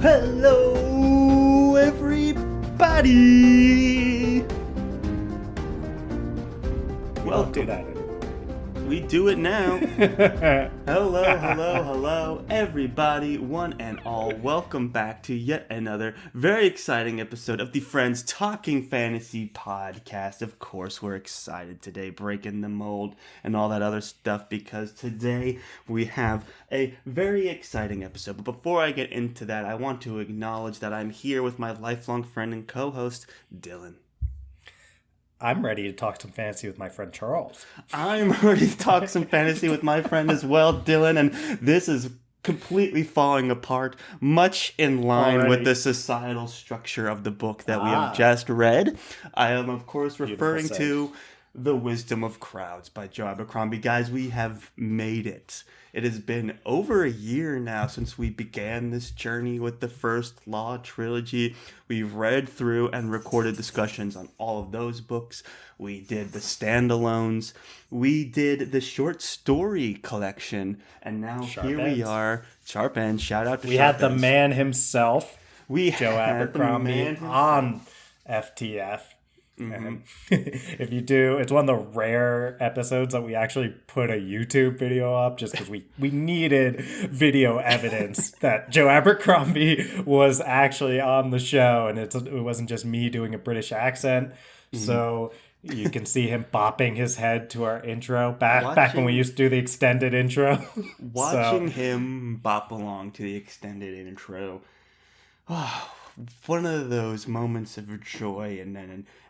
Hello, everybody! We don't do that anymore. We do it now. Hello, everybody, one and all. Welcome back to yet another very exciting episode of the Friends Talking Fantasy podcast. Of course, we're excited today, breaking the mold and all that other stuff, because today we have a very exciting episode. But before I get into that, I want to acknowledge that I'm here with my lifelong friend and co-host, Dylan. I'm ready to talk some fantasy with my friend Charles. I'm ready to talk some fantasy with my friend as well, Dylan, and this is completely falling apart, much in line with the societal structure of the book that we have just read. I am, of course, referring to The Wisdom of Crowds by Joe Abercrombie. Guys, we have made it. It has been over a year now since we began this journey with the First Law trilogy. We've read through and recorded discussions on all of those books. We did the standalones. We did the short story collection. And now we are. Sharp Ends. Shout out to We Sharp had the Ends. man himself, had Joe Abercrombie, on FTF. Mm-hmm. And if you do, it's one of the rare episodes that we actually put a YouTube video up just because we needed video evidence that Joe Abercrombie was actually on the show, and it wasn't just me doing a British accent. Mm-hmm. So you can see him bopping his head to our intro back when we used to do the extended intro. Watching him bop along to the extended intro. Oh, one of those moments of joy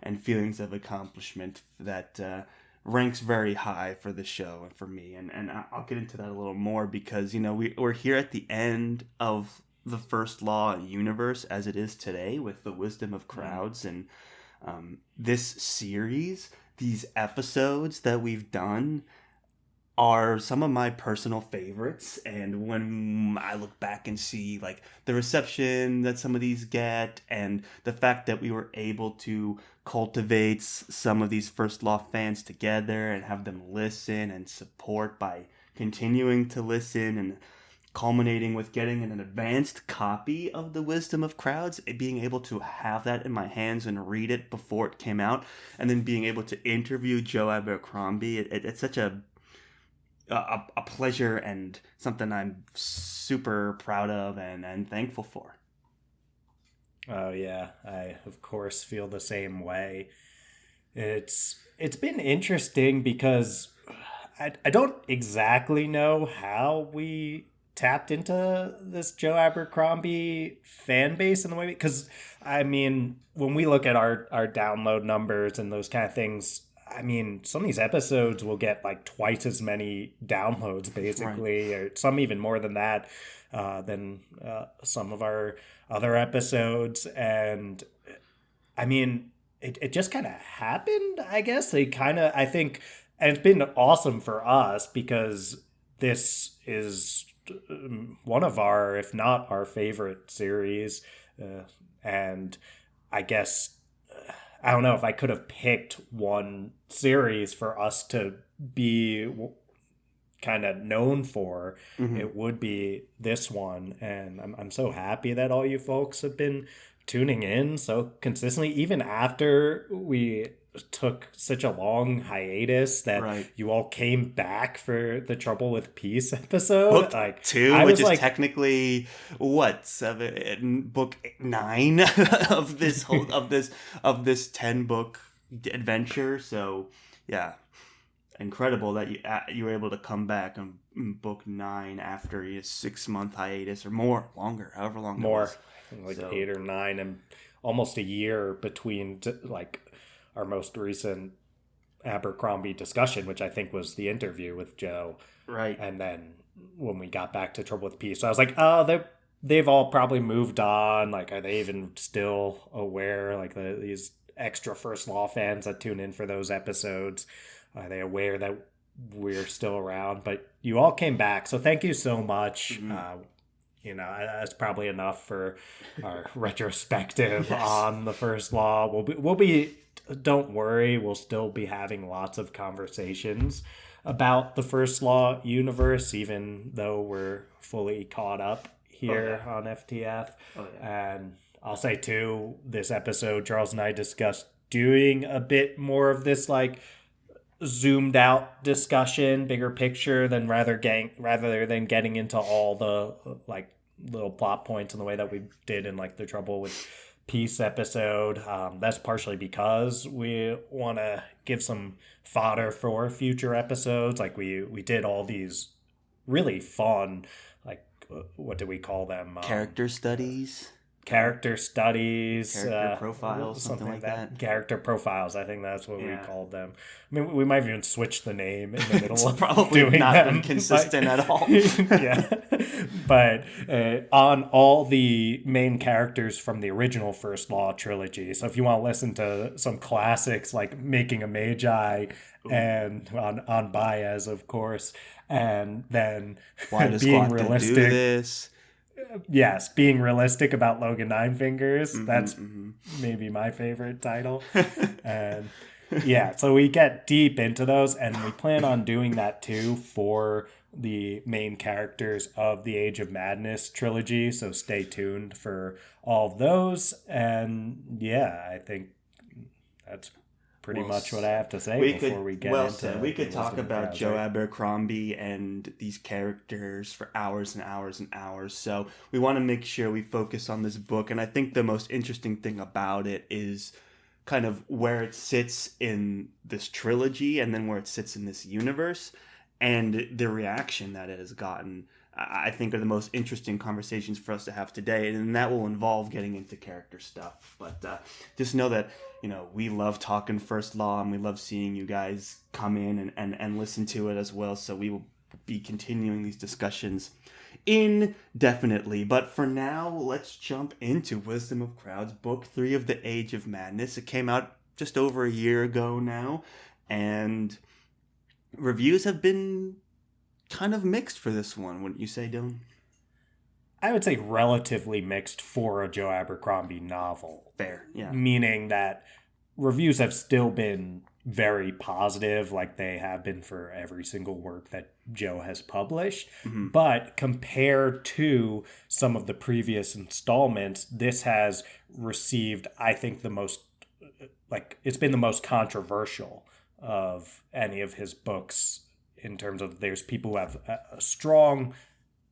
and feelings of accomplishment that ranks very high for the show and for me. And I'll get into that a little more because, we're here at the end of the First Law universe as it is today with The Wisdom of Crowds. And this series, these episodes that we've done, are some of my personal favorites. And when I look back and see like the reception that some of these get and the fact that we were able to cultivate some of these First Law fans together and have them listen and support by continuing to listen, and culminating with getting an advanced copy of The Wisdom of Crowds, being able to have that in my hands and read it before it came out, and then being able to interview Joe Abercrombie, it's such a pleasure and something I'm super proud of and thankful for. Oh yeah, I of course feel the same way. It's been interesting because I don't exactly know how we tapped into this Joe Abercrombie fan base in the way, because I mean, when we look at our download numbers and those kind of things, I mean, some of these episodes will get like twice as many downloads, basically, or some even more than that, than some of our other episodes. And I mean, it just kind of happened, I guess. I think, and it's been awesome for us because this is one of our, if not our favorite series. And I guess, I don't know if I could have picked one series for us to be kind of known for. Mm-hmm. It would be this one. And I'm so happy that all you folks have been tuning in so consistently, even after we took such a long hiatus that you all came back for the Trouble with Peace episode. Book 2, which is technically book 9 of this whole of this 10-book adventure. So yeah, incredible that you were able to come back on book 9 after a 6-month hiatus or longer, however long. More, it was. 8 or 9, and almost a year between our most recent Abercrombie discussion, which I think was the interview with Joe. Right. And then when we got back to Trouble with Peace, so I was like, oh, they've all probably moved on. Like, are they even still aware? Like, these extra First Law fans that tune in for those episodes, are they aware that we're still around? But you all came back, so thank you so much. Mm-hmm. That's probably enough for our retrospective on the First Law. We'll be. Don't worry, we'll still be having lots of conversations about the First Law universe, even though we're fully caught up here on FTF. Oh, yeah. And I'll say, too, this episode, Charles and I discussed doing a bit more of this, like, zoomed out discussion, bigger picture, than rather than getting into all the, like, little plot points in the way that we did in, like, the Trouble with Peace episode. That's partially because we want to give some fodder for future episodes. Like, we did all these really fun, like, what do we call them? Character studies. Character studies, Character profiles, something like that. Character profiles, I think that's what we Yeah. called them. I mean, we might even switch the name in the middle of Probably doing not them. been consistent at all. Yeah, but on all the main characters from the original First Law trilogy. So if you want to listen to some classics like Making a Magi and on Baez, of course, and then Why does being Squat do realistic. this? Yes, being realistic about Logan Nine Fingers. That's maybe my favorite title. And yeah, so we get deep into those, and we plan on doing that too for the main characters of the Age of Madness trilogy. So stay tuned for all of those. And yeah, I think that's pretty much what I have to say before we get into we could talk about Crowds, Joe right? Abercrombie and these characters for hours and hours and hours. So we want to make sure we focus on this book. And I think the most interesting thing about it is kind of where it sits in this trilogy and then where it sits in this universe, and the reaction that it has gotten, I think, are the most interesting conversations for us to have today. And that will involve getting into character stuff. But just know that, we love talking First Law, and we love seeing you guys come in and listen to it as well. So we will be continuing these discussions indefinitely. But for now, let's jump into Wisdom of Crowds, Book 3 of the Age of Madness. It came out just over a year ago now, and reviews have been kind of mixed for this one, wouldn't you say, Dylan? I would say relatively mixed for a Joe Abercrombie novel. Fair, yeah. Meaning that reviews have still been very positive, like they have been for every single work that Joe has published. Mm-hmm. But compared to some of the previous installments, this has received, I think, it's been the most controversial of any of his books, in terms of there's people who have strong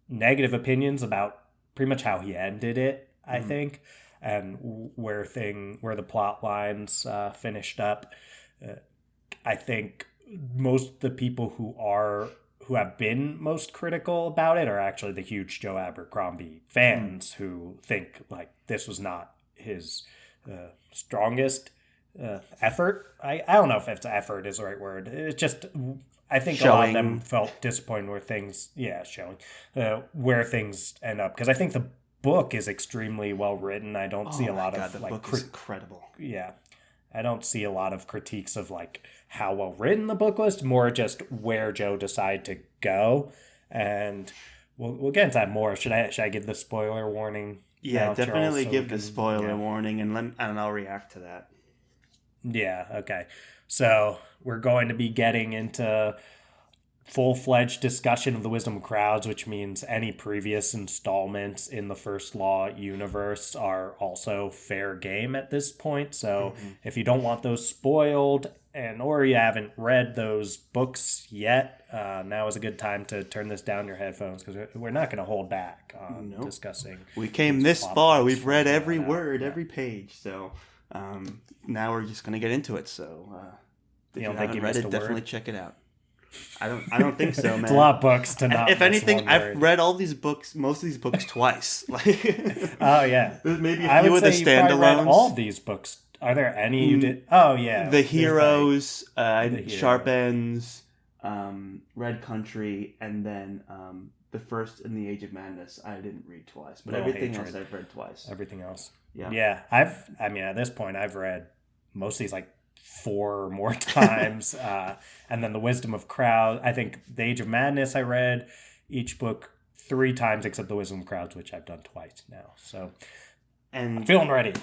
negative opinions about pretty much how he ended it, I think, and where the plot lines finished up. I think most of the people who have been most critical about it are actually the huge Joe Abercrombie fans who think like this was not his strongest effort. I don't know if it's effort is the right word. It's just, I think a lot of them felt disappointed where things, where things end up. Because I think the book is extremely well written. I don't see a lot of the like book is incredible. Yeah, I don't see a lot of critiques of like how well written the book was. More just where Joe decided to go, and we'll get into that more. Should I give the spoiler warning? Yeah, now, definitely Charles, give the spoiler warning, and I'll react to that. Yeah, okay. So we're going to be getting into full-fledged discussion of the Wisdom of Crowds, which means any previous installments in the First Law universe are also fair game at this point. So if you don't want those spoiled or you haven't read those books yet, now is a good time to turn this down your headphones, because we're not going to hold back on discussing. We came this far. We've read every word, every page. So now we're just going to get into it. So if you haven't read it, definitely check it out. I don't think so, man. It's a lot of books to not. If anything, I've read all these books, most of these books twice. Oh yeah, maybe a few of the standalones. Read all of these books. Are there any you did? Oh yeah, The Heroes, Sharp Ends, Red Country, and then the first in the Age of Madness. I didn't read twice, but everything else I've read twice. Everything else, yeah. At this point, I've read most of these like 4 or more times, and then the Wisdom of Crowds. I think the Age of Madness I read each book 3 times, except the Wisdom of Crowds, which I've done twice now. So, I'm feeling ready.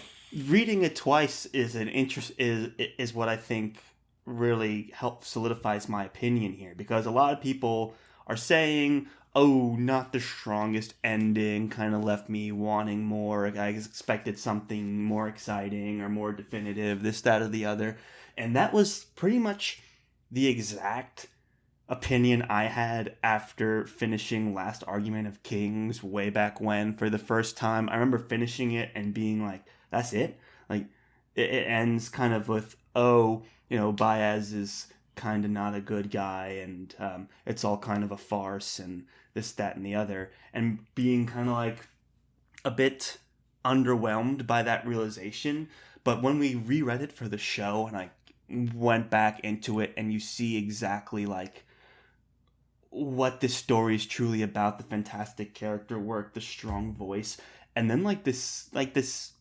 Reading it twice is what I think really solidifies my opinion here, because a lot of people are saying, oh, not the strongest ending, kind of left me wanting more. I expected something more exciting or more definitive, this, that, or the other. And that was pretty much the exact opinion I had after finishing Last Argument of Kings way back when for the first time. I remember finishing it and being like, that's it? Like, it ends kind of with, oh, Baez is kind of not a good guy, and it's all kind of a farce, and this, that, and the other, and being kind of like a bit underwhelmed by that realization. But when we reread it for the show and I went back into it, and you see exactly like what this story is truly about, the fantastic character work, the strong voice, and then this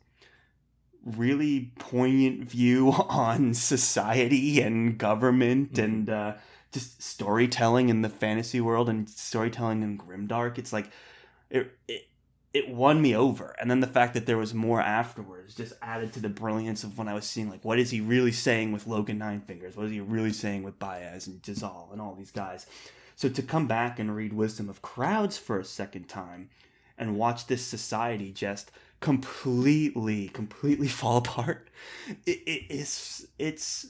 really poignant view on society and government and just storytelling in the fantasy world and storytelling in grimdark. It's like it won me over. And then the fact that there was more afterwards just added to the brilliance of when I was seeing, like, what is he really saying with Logan Ninefingers? What is he really saying with Baez and Jazal and all these guys? So to come back and read Wisdom of Crowds for a second time and watch this society just completely fall apart, it's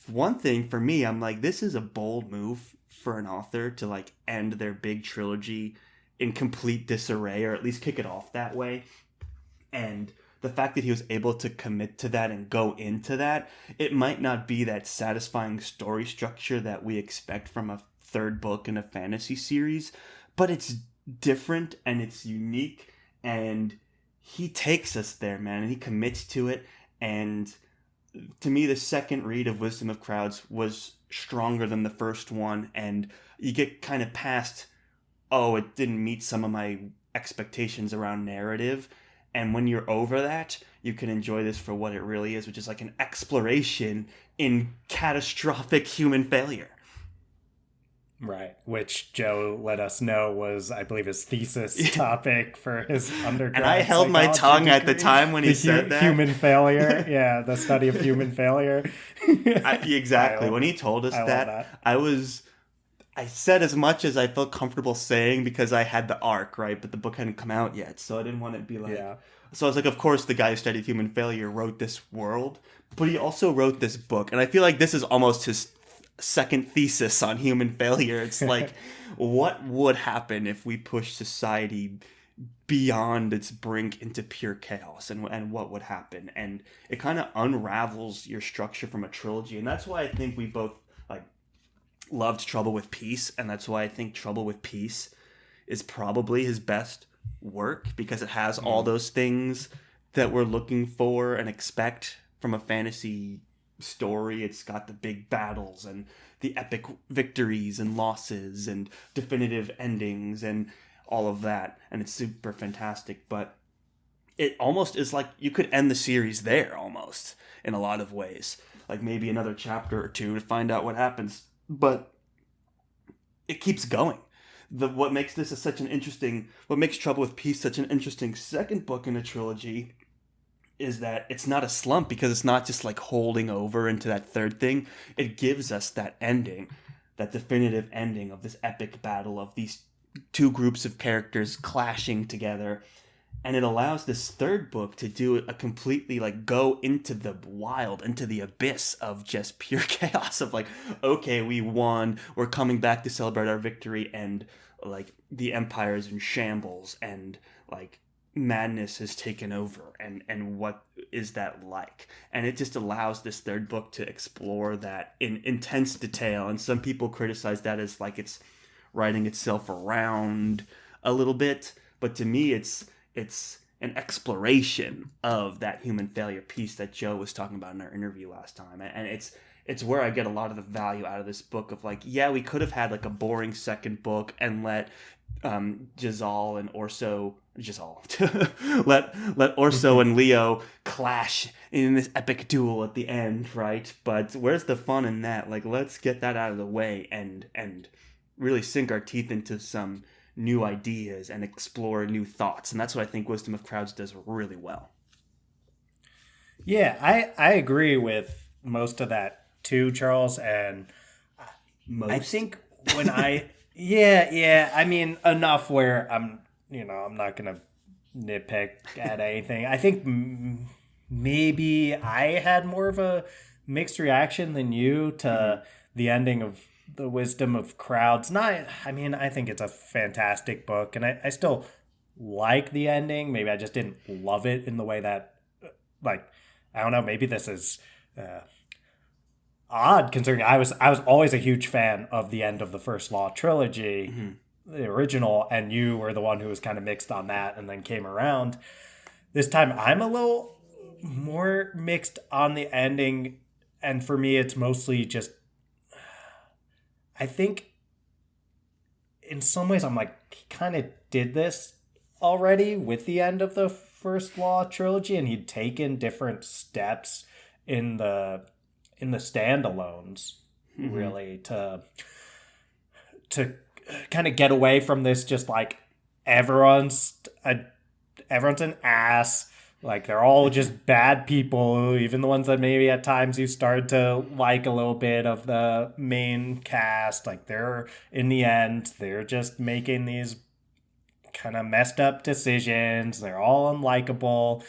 one thing for me. I'm like, this is a bold move for an author to like end their big trilogy in complete disarray, or at least kick it off that way. And the fact that he was able to commit to that and go into that, it might not be that satisfying story structure that we expect from a third book in a fantasy series, but it's different and it's unique, and he takes us there, man, and he commits to it. And to me, the second read of Wisdom of Crowds was stronger than the first one, and you get kind of past, oh, it didn't meet some of my expectations around narrative. And when you're over that, you can enjoy this for what it really is, which is like an exploration in catastrophic human failure. Right, which Joe let us know was, I believe, his thesis topic for his undergrad. And I held my tongue degree. at the time when he said that. Human failure, yeah, the study of human failure. Exactly. When he told us that, I said as much as I felt comfortable saying because I had the arc, right? But the book hadn't come out yet, so I didn't want to be like... Yeah. So I was like, of course, the guy who studied human failure wrote this world, but he also wrote this book. And I feel like this is almost his second thesis on human failure. It's like, what would happen if we push society beyond its brink into pure chaos, and what would happen? And it kind of unravels your structure from a trilogy. And that's why I think we both like loved Trouble with Peace, and that's why I think Trouble with Peace is probably his best work, because it has all those things that we're looking for and expect from a fantasy story. It's got the big battles and the epic victories and losses and definitive endings and all of that, and it's super fantastic. But it almost is like you could end the series there almost in a lot of ways, like maybe another chapter or two to find out what happens, but it keeps going. What makes Trouble with Peace such an interesting second book in a trilogy is that it's not a slump, because it's not just like holding over into that third thing. It gives us that ending, that definitive ending of this epic battle of these two groups of characters clashing together. And it allows this third book to do a completely like go into the wild, into the abyss of just pure chaos of like, okay, we won, we're coming back to celebrate our victory, and like the empire is in shambles, and like madness has taken over, and what is that like? And it just allows this third book to explore that in intense detail. And some people criticize that as like it's writing itself around a little bit, but to me it's an exploration of that human failure piece that Joe was talking about in our interview last time. And it's where I get a lot of the value out of this book of like, yeah, we could have had like a boring second book and let Jazal and Orso let Orso and Leo clash in this epic duel at the end, right? But where's the fun in that? Like, let's get that out of the way and really sink our teeth into some new ideas and explore new thoughts. And that's what I think Wisdom of Crowds does really well. Yeah, I agree with most of that too, Charles. And I think when Yeah. I mean, enough where I'm not gonna nitpick at anything. I think maybe I had more of a mixed reaction than you Hmm. to the ending of The Wisdom of Crowds. Not, I mean, I think it's a fantastic book, and I still like the ending. Maybe I just didn't love it in the way that, like, I don't know. Maybe this is uh, odd considering I was always a huge fan of the end of the First Law trilogy, Hmm. the original, and you were the one who was kind of mixed on that and then came around. This time I'm a little more mixed on the ending, and for me it's mostly just I think in some ways I'm like he kind of did this already with the end of the First Law trilogy, and he'd taken different steps in the standalones Hmm. really to kind of get away from this just like everyone's a everyone's an ass. Like they're all just bad people, even the ones that maybe at times you start to like a little bit of the main cast. Like they're in the end, they're just making these kind of messed up decisions. They're all unlikable.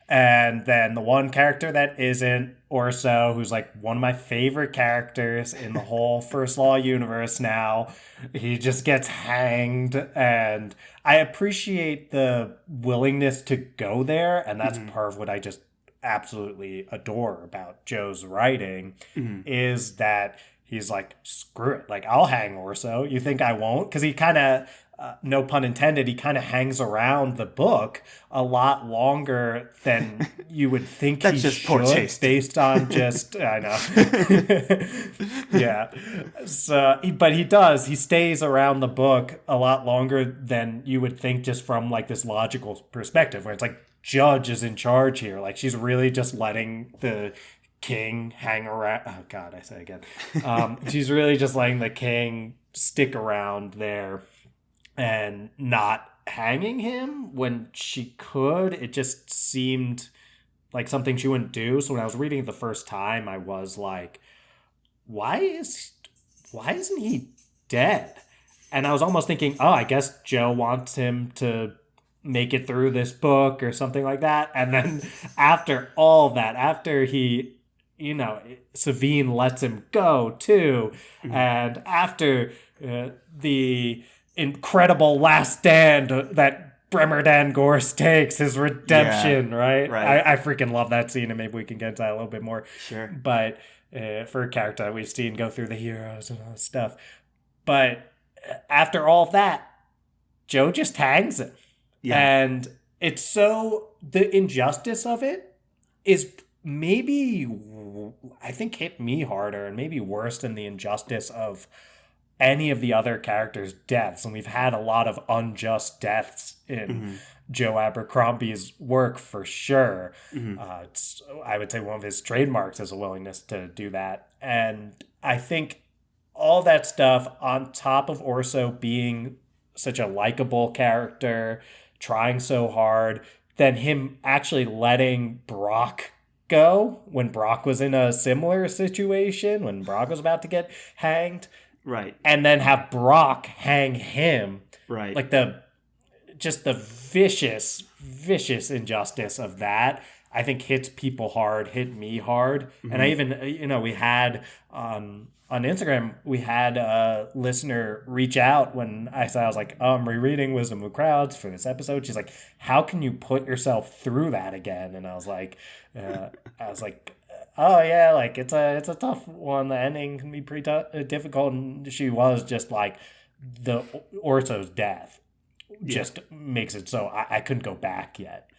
And then the one character that isn't Orso, who's like one of my favorite characters in the whole First Law universe now, he just gets hanged. And I appreciate the willingness to go there. And that's Hmm. part of what I just absolutely adore about Joe's writing Hmm. is that he's like, screw it. Like, I'll hang Orso. You think I won't? Because he kind of, no pun intended, he kind of hangs around the book a lot longer than you would think he That's just poor should taste. based on just I know. Yeah. So but he does. He stays around the book a lot longer than you would think just from like this logical perspective where it's like Judge is in charge here. Like she's really just letting the king hang around. Oh God, I say again. She's really just letting the king stick around there and not hanging him when she could. It just seemed like something she wouldn't do. So when I was reading it the first time, I was like, why is why isn't he dead? And I was almost thinking, oh, I guess Joe wants him to make it through this book or something like that. And then after all that, after he, Savine lets him go too, Mhm. and after the incredible last stand that Bremer Dan Gorse takes his Yeah, redemption, right? right. I freaking love that scene, and maybe we can get into that a little bit more. Sure. But for a character that we've seen go through the heroes and all this stuff. But after all of that, Joe just hangs him. Yeah. And it's so, the injustice of it is maybe, I think, hit me harder and maybe worse than the injustice of any of the other characters' deaths. And we've had a lot of unjust deaths in Hmm. Joe Abercrombie's work for sure. Hmm. It's, I would say, one of his trademarks is a willingness to do that. And I think all that stuff on top of Orso being such a likable character, trying so hard, then him actually letting Brock go when Brock was in a similar situation, when Brock was about to get hanged, Right. and then have Brock hang him. Right. Like the vicious injustice of that, I think hits people hard, hit me hard. And I Hmm. even, we had on Instagram, we had a listener reach out when I said, I was like, oh, I'm rereading Wisdom of Crowds for this episode. She's like, how can you put yourself through that again? And uh, I was like, oh yeah, like it's a tough one. The ending can be pretty difficult. And she was just like, the Orso's death Yeah. just makes it so I couldn't go back yet.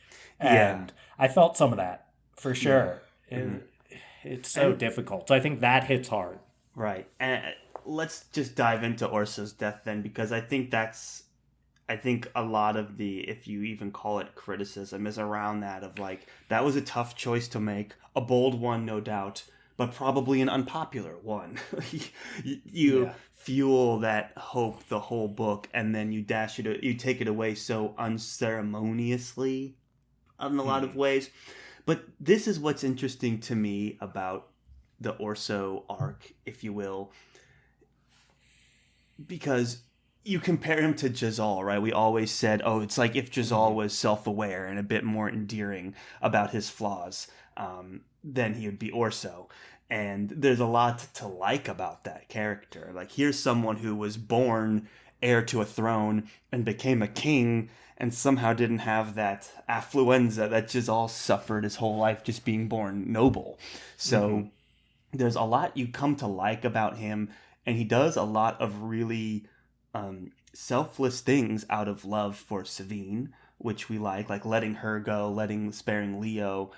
Yeah. And I felt some of that for Yeah. sure. Hmm. It's so And difficult. So I think that hits hard. right. And let's just dive into Orso's death then, because I think a lot of the, if you even call it criticism, is around that of like, that was a tough choice to make, a bold one, no doubt, but probably an unpopular one. You Yeah. fuel that hope the whole book, and then you take it away so unceremoniously in a lot of Hmm. ways. But this is what's interesting to me about the Orso arc, if you will. because you compare him to Jazal, right? We always said, oh, it's like if Jazal was self-aware and a bit more endearing about his flaws, then he would be Orso. And there's a lot to like about that character. Like, here's someone who was born heir to a throne and became a king and somehow didn't have that affluenza that Jazal suffered his whole life just being born noble. So there's a lot you come to like about him, and he does a lot of really selfless things out of love for Savine, which we like letting her go, sparing Leo.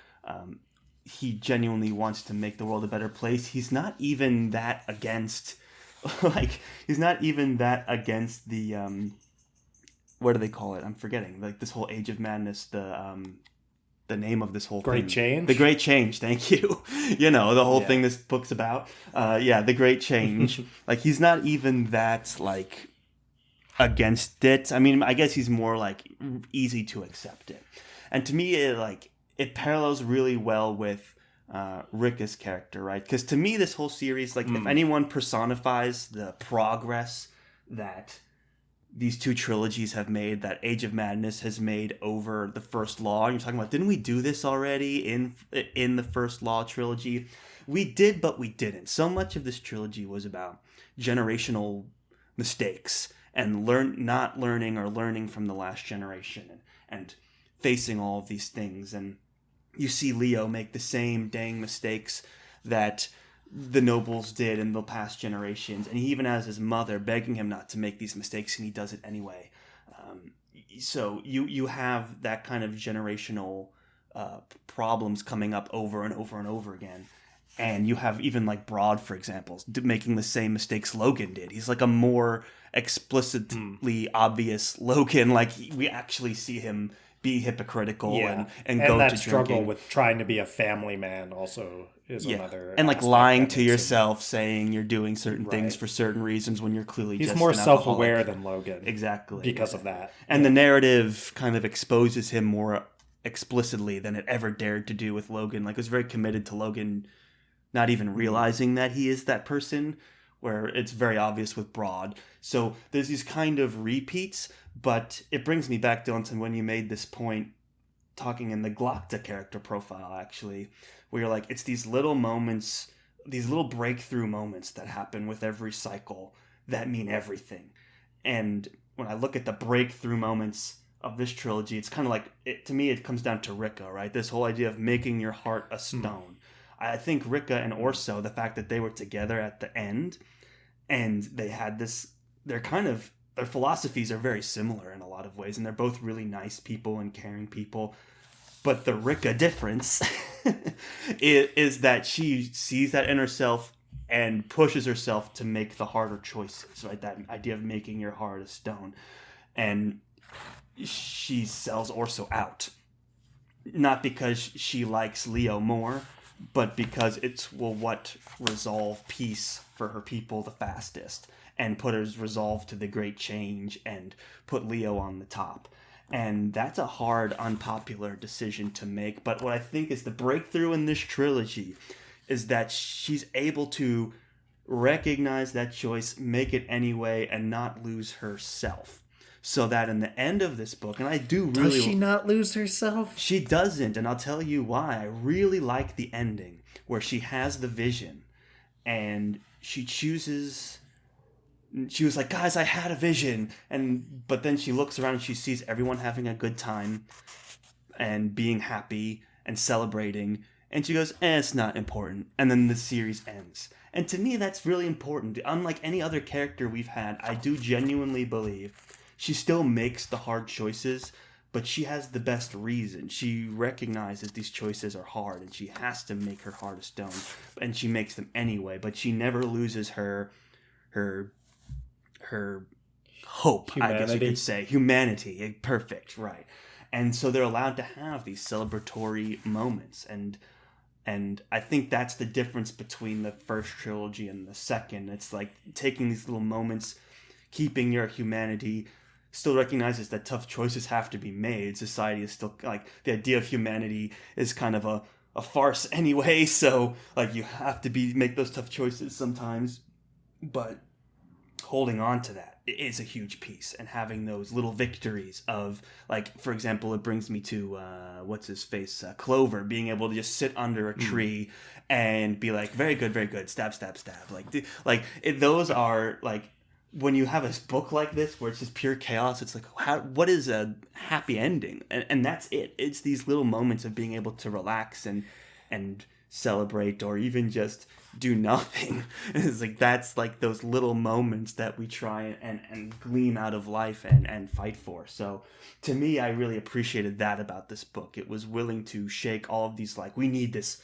He genuinely wants to make the world a better place. He's not even that against, he's not even that against the, what do they call it? I'm forgetting. Like this whole Age of Madness, the name of this whole Great thing. Change? The Great Change, thank you. The whole thing this book's about. The Great Change. Like, he's not even that, against it. I mean, I guess he's more, easy to accept it. And to me, it parallels really well with Ricka's character, right? Because to me, this whole series, if anyone personifies the progress that these two trilogies have made, that Age of Madness has made over the First Law. And you're talking about, didn't we do this already in the First Law trilogy? We did, but we didn't. So much of this trilogy was about generational mistakes and not learning or learning from the last generation and facing all of these things. And you see Leo make the same dang mistakes that the nobles did in the past generations, and he even has his mother begging him not to make these mistakes, and he does it anyway. So you have that kind of generational problems coming up over and over and over again, and you have even Broad, for example, making the same mistakes Logan did. He's a more explicitly obvious Logan. We actually see him be hypocritical and go that to struggle drinking. with trying to be a family man also is another and aspect lying to yourself, saying you're doing certain things Right. for certain reasons when you're clearly he's just more an self-aware alcoholic. than Logan Exactly because of that, and the narrative kind of exposes him more explicitly than it ever dared to do with Logan. It was very committed to Logan not even realizing that he is that person, where it's very obvious with Broad. So there's these kind of repeats, but it brings me back, Dylan, to when you made this point talking in the Glocta character profile, actually, where you're it's these little moments, these little breakthrough moments that happen with every cycle that mean everything. And when I look at the breakthrough moments of this trilogy, it's kind of to me, it comes down to Ricka, right? This whole idea of making your heart a stone. I think Ricka and Orso, the fact that they were together at the end and they had this, their philosophies are very similar in a lot of ways, and they're both really nice people and caring people. But the Ricka difference is that she sees that inner self and pushes herself to make the harder choices, right? That idea of making your heart a stone. And she sells Orso out. Not because she likes Leo more, but because it's what resolve peace for her people the fastest and put her resolve to the Great Change and put Leo on the top. And that's a hard, unpopular decision to make. But what I think is the breakthrough in this trilogy is that she's able to recognize that choice, make it anyway, and not lose herself. So that in the end of this book, and I do really... Does she not lose herself? She doesn't, and I'll tell you why. I really like the ending, where she has the vision, and she chooses... She was like, guys, I had a vision, but then she looks around and she sees everyone having a good time and being happy and celebrating, and she goes, it's not important, and then the series ends. And to me, that's really important. Unlike any other character we've had, I do genuinely believe she still makes the hard choices, but she has the best reason. She recognizes these choices are hard, and she has to make her heart of stone, and she makes them anyway. But she never loses her hope, Humanity. I guess you could say. Humanity. Perfect, right. And so they're allowed to have these celebratory moments, and I think that's the difference between the first trilogy and the second. It's taking these little moments, keeping your humanity, still recognizes that tough choices have to be made. Society is still the idea of humanity is kind of a farce anyway. So you have to make those tough choices sometimes, but holding on to that is a huge piece, and having those little victories of, like, for example, it brings me to what's his face, Clover, being able to just sit under a tree and be like, very good, stab, those are like, when you have a book like this where it's just pure chaos, it's like, what is a happy ending? And that's it. It's these little moments of being able to relax and celebrate, or even just do nothing. It's like, that's like those little moments that we try and glean out of life and fight for. So to me, I really appreciated that about this book. It was willing to shake all of these, like, we need this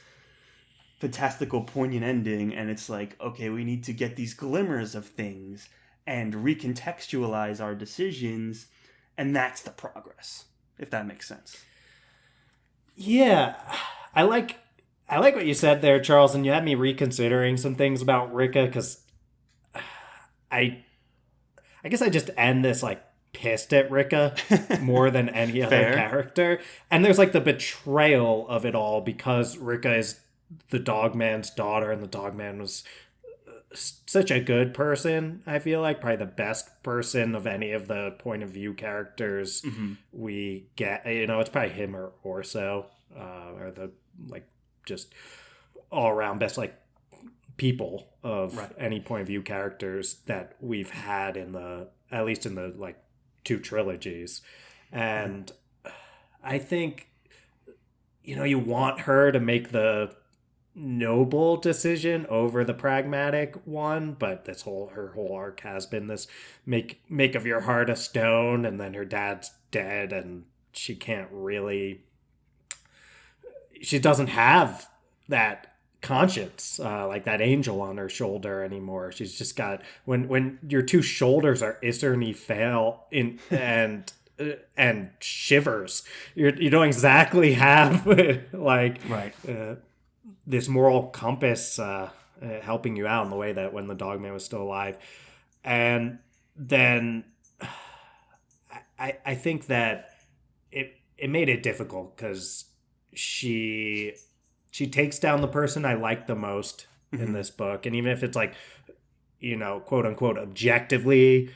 fantastical, poignant ending, and it's like, okay, we need to get these glimmers of things and recontextualize our decisions, and that's the progress, if that makes sense. Yeah, I like what you said there, Charles, and you had me reconsidering some things about Rika, because I guess I just end this like pissed at Rika more than any other character. And there's like the betrayal of it all, because Rika is the Dogman's daughter, and the Dogman was such a good person. I feel like probably the best person of any of the point of view characters we get. You know, it's probably him or Orso, are the like just all around best like people of any point of view characters that we've had in the, at least in the like 2 trilogies. And I think, you know, you want her to make the noble decision over the pragmatic one, but her whole arc has been this make of your heart a stone, and then her dad's dead, and she doesn't have that conscience, like that angel on her shoulder anymore. She's just got, when your 2 shoulders are Isserny fail in and shivers, you don't exactly have like this moral compass helping you out in the way that when the Dogman was still alive. And then I think that it made it difficult, because she takes down the person I like the most in this book. And even if it's like, you know, quote unquote, objectively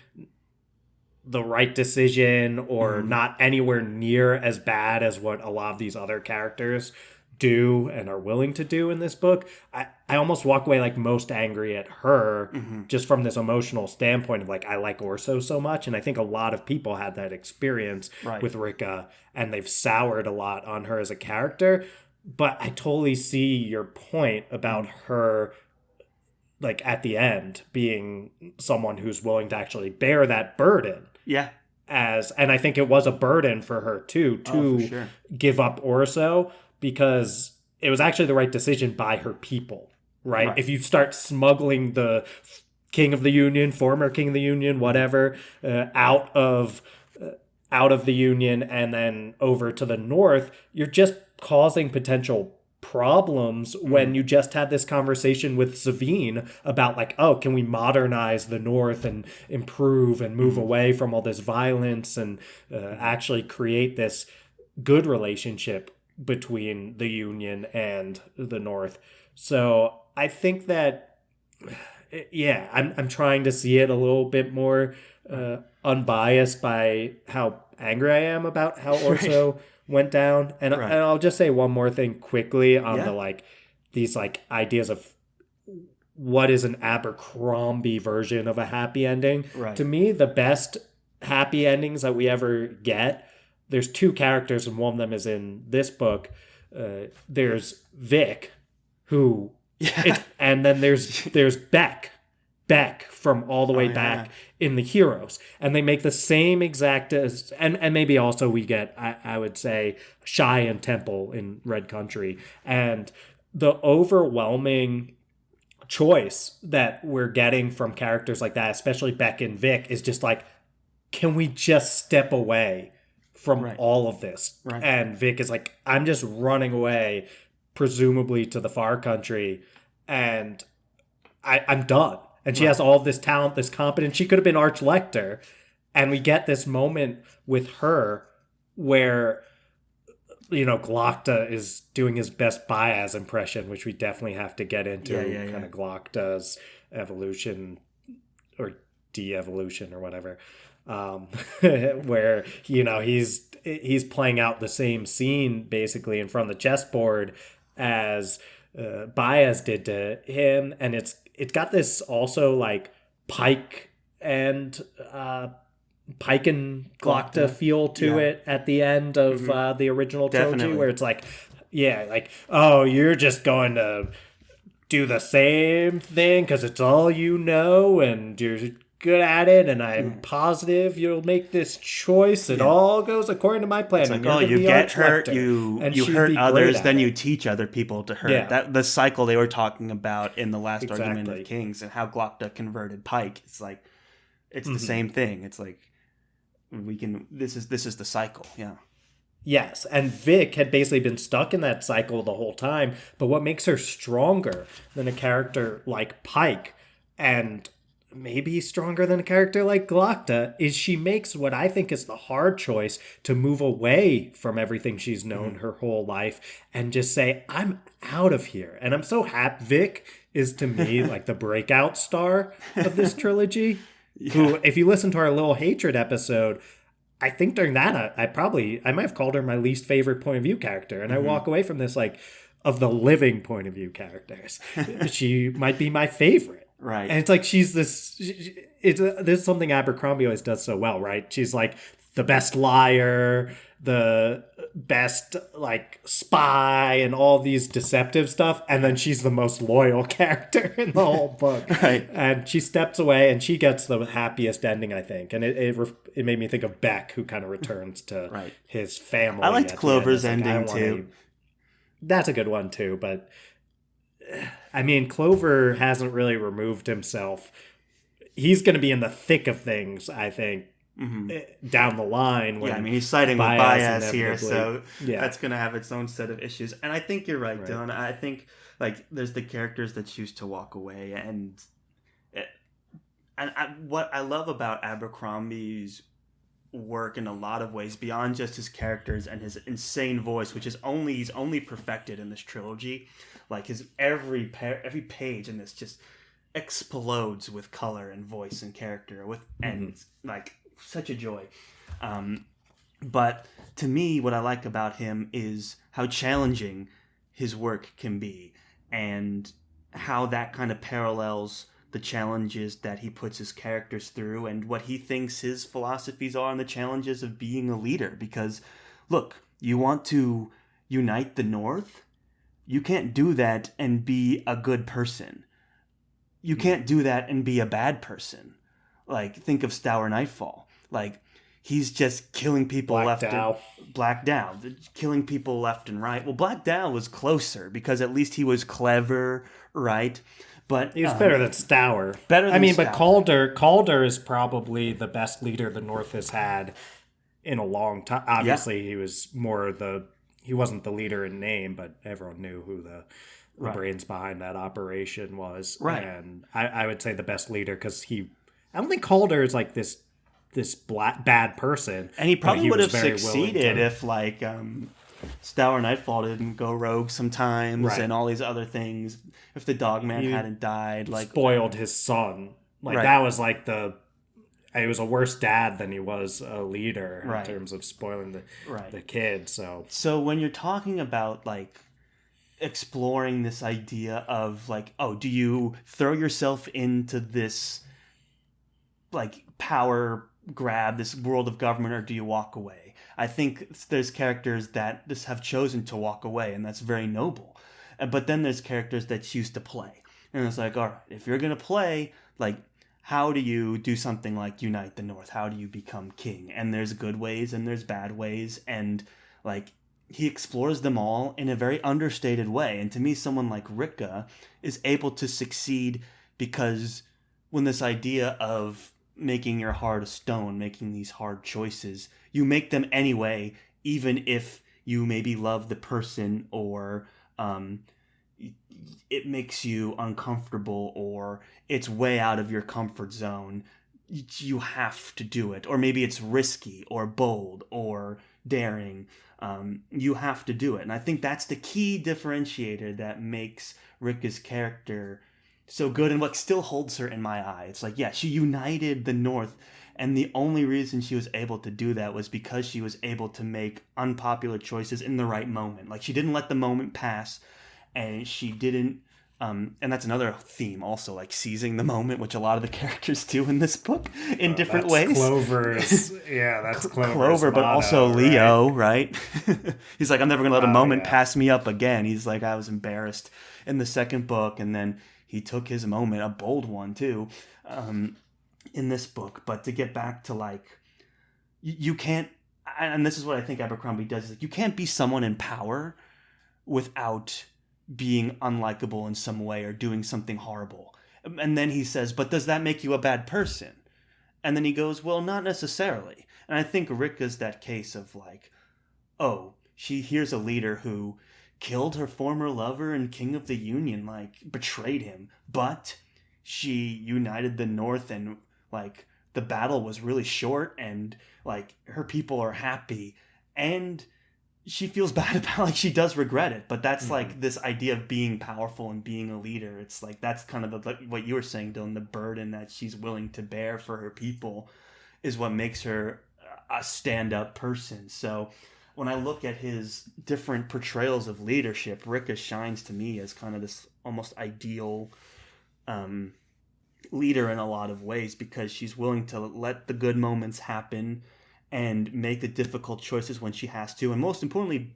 the right decision, or not anywhere near as bad as what a lot of these other characters do and are willing to do in this book, I almost walk away like most angry at her, just from this emotional standpoint of like, I like Orso so much. And I think a lot of people had that experience with Rika, and they've soured a lot on her as a character. But I totally see your point about her, like at the end, being someone who's willing to actually bear that burden. Yeah. And I think it was a burden for her too, to give up Orso, because it was actually the right decision by her people, right? If you start smuggling the King of the Union, former King of the Union, whatever, out of the Union and then over to the North, you're just causing potential problems when you just had this conversation with Savine about like, oh, can we modernize the North and improve and move away from all this violence and actually create this good relationship between the Union and the North. So I think that, yeah, I'm trying to see it a little bit more unbiased by how angry I am about how Orso went down. And I'll just say one more thing quickly on the like these like ideas of what is an Abercrombie version of a happy ending. To me, the best happy endings that we ever get, there's 2 characters, and one of them is in this book. There's Vic, who, and then there's Beck from all the way back in the Heroes, and they make the same exact and maybe also we get I would say Shy and Temple in Red Country, and the overwhelming choice that we're getting from characters like that, especially Beck and Vic, is just like, can we just step away from all of this? And Vic is like, I'm just running away, presumably to the far country, and I'm done. And she has all of this talent, this competence. She could have been Arch-Lecter. And we get this moment with her where, you know, Glokta is doing his best Baez impression, which we definitely have to get into. Kind of Glokta's evolution or de-evolution or whatever, where he's playing out the same scene basically in front of the chessboard as Baez did to him, and it's got this also like Pike and Pike and Glocta feel to it at the end of the original trilogy, Definitely. where it's like, yeah, like, oh, you're just going to do the same thing because it's all you know and you're good at it, and I'm positive you'll make this choice. It all goes according to my plan. It's and like, oh, you're gonna you be get hurt, Arch Lecter. And you she'd hurt be great others, at then it. you teach other people to hurt. Yeah. That the cycle they were talking about in the last argument Exactly. of Kings, and how Glocta converted Pike. It's like, it's the same thing. It's like, this is the cycle. Yeah. Yes, and Vic had basically been stuck in that cycle the whole time, but what makes her stronger than a character like Pike, and maybe stronger than a character like Glocta, is she makes what I think is the hard choice to move away from everything she's known her whole life and just say, I'm out of here. And I'm so happy. Vic is, to me, like the breakout star of this trilogy, who, if you listen to our Little Hatred episode, I think during that, I might have called her my least favorite point of view character. And I walk away from this like, of the living point of view characters, she might be my favorite. Right. And it's like she's this. This is something Abercrombie always does so well, right? She's like the best liar, the best like spy, and all these deceptive stuff, and then she's the most loyal character in the whole book. Right. And she steps away, and she gets the happiest ending, I think. And it made me think of Beck, who kind of returns to his family. I liked at the Clover's end. It's like, ending too. That's a good one too, but I mean, Clover hasn't really removed himself. He's going to be in the thick of things, I think, down the line. When he's siding with Baez here, so that's going to have its own set of issues. And I think you're right, Dylan. I think like there's the characters that choose to walk away, and what I love about Abercrombie's work in a lot of ways, beyond just his characters and his insane voice, which is he's only perfected in this trilogy. Like his every page in this just explodes with color and voice and character and like such a joy. But to me, what I like about him is how challenging his work can be, and how that kind of parallels the challenges that he puts his characters through, and what he thinks his philosophies are, and the challenges of being a leader. Because, look, you want to unite the North? You can't do that and be a good person. You can't do that and be a bad person. Like, think of Stour Nightfall. Like, he's just killing people Black Dow. Killing people left and right. Well, Black Dow was closer because at least he was clever, right? But he was better than Stour. But Calder is probably the best leader the North has had in a long time. Obviously, he was he wasn't the leader in name, but everyone knew who the brains behind that operation was. Right. And I would say the best leader, because I don't think Calder is like this bad person. And he probably would have succeeded if like Stour Nightfall didn't go rogue sometimes, and all these other things. If the Dogman hadn't died, like spoiled his son, that was like he was a worse dad than he was a leader in terms of spoiling the kid. So when you're talking about like exploring this idea of like, oh, do you throw yourself into this like power grab, this world of government, or do you walk away? I think there's characters that just have chosen to walk away, and that's very noble. But then there's characters that choose to play. And it's like, all right, if you're going to play, like, how do you do something like unite the North? How do you become king? And there's good ways and there's bad ways. And, like, he explores them all in a very understated way. And to me, someone like Rika is able to succeed because when this idea of making your heart of stone, making these hard choices, you make them anyway, even if you maybe love the person or it makes you uncomfortable or it's way out of your comfort zone. You have to do it. Or maybe it's risky or bold or daring. You have to do it. And I think that's the key differentiator that makes Rika's character so good and what still holds her in my eye. It's like, yeah, she united the North, and the only reason she was able to do that was because she was able to make unpopular choices in the right moment. Like, she didn't let the moment pass, and she didn't and that's another theme also, like seizing the moment, which a lot of the characters do in this book in different ways. That's Clover's Clover, but motto, also Leo, right? He's like, I'm never gonna let a moment Yeah. pass me up again. He's like, I was embarrassed in the second book, and then he took his moment, a bold one too, in this book. But to get back to like, you can't, and this is what I think Abercrombie does, is like, you can't be someone in power without being unlikable in some way or doing something horrible. And then he says, but does that make you a bad person? And then he goes, well, not necessarily. And I think Rika's that case of like, oh, here's a leader who killed her former lover and king of the Union, like betrayed him, but she united the North, and like the battle was really short, and like her people are happy, and she feels bad about, like, she does regret it, but that's like this idea of being powerful and being a leader. It's like, that's kind of what you were saying, Dylan, the burden that she's willing to bear for her people is what makes her a stand-up person. So when I look at his different portrayals of leadership, Rika shines to me as kind of this almost ideal leader in a lot of ways, because she's willing to let the good moments happen and make the difficult choices when she has to, and most importantly,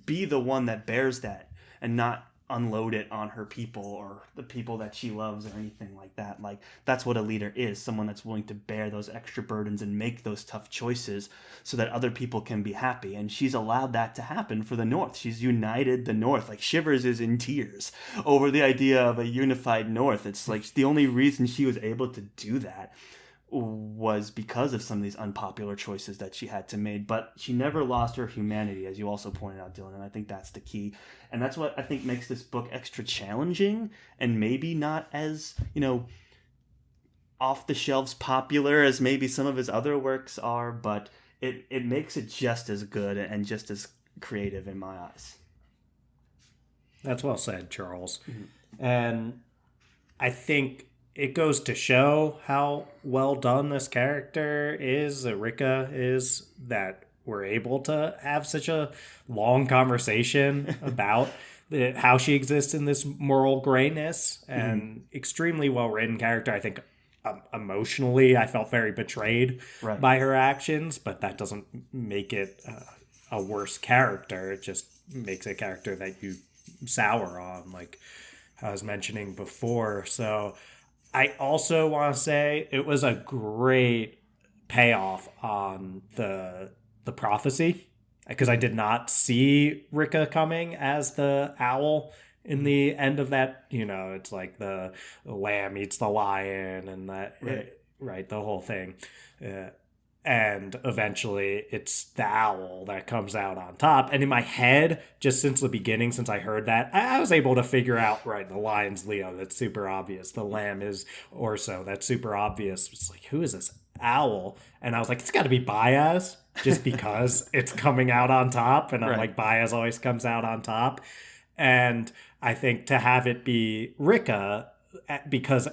be the one that bears that and not unload it on her people or the people that she loves or anything like that. Like, that's what a leader is, someone that's willing to bear those extra burdens and make those tough choices so that other people can be happy. And she's allowed that to happen for the North. She's united the North. Like, Shivers is in tears over the idea of a unified North. It's like the only reason she was able to do that was because of some of these unpopular choices that she had to make, but she never lost her humanity, as you also pointed out, Dylan, and I think that's the key. And that's what I think makes this book extra challenging, and maybe not as, off the shelves popular as maybe some of his other works are, but it makes it just as good and just as creative in my eyes. That's well said, Charles. And I think it goes to show how well done this character is, that Rika is, that we're able to have such a long conversation about how she exists in this moral grayness, and extremely well written character. I think emotionally I felt very betrayed by her actions, but that doesn't make it a worse character. It just makes a character that you sour on, like I was mentioning before. So I also want to say it was a great payoff on the prophecy, because I did not see Rika coming as the owl in the end of that. It's like the lamb eats the lion, and that the whole thing. And eventually it's the owl that comes out on top. And in my head, just since the beginning, since I heard that, I was able to figure out, the lion's Leo, that's super obvious. The lamb is Orso, that's super obvious. It's like, who is this owl? And I was like, it's got to be Baez, just because it's coming out on top. And I'm like, Baez always comes out on top. And I think to have it be Rika, because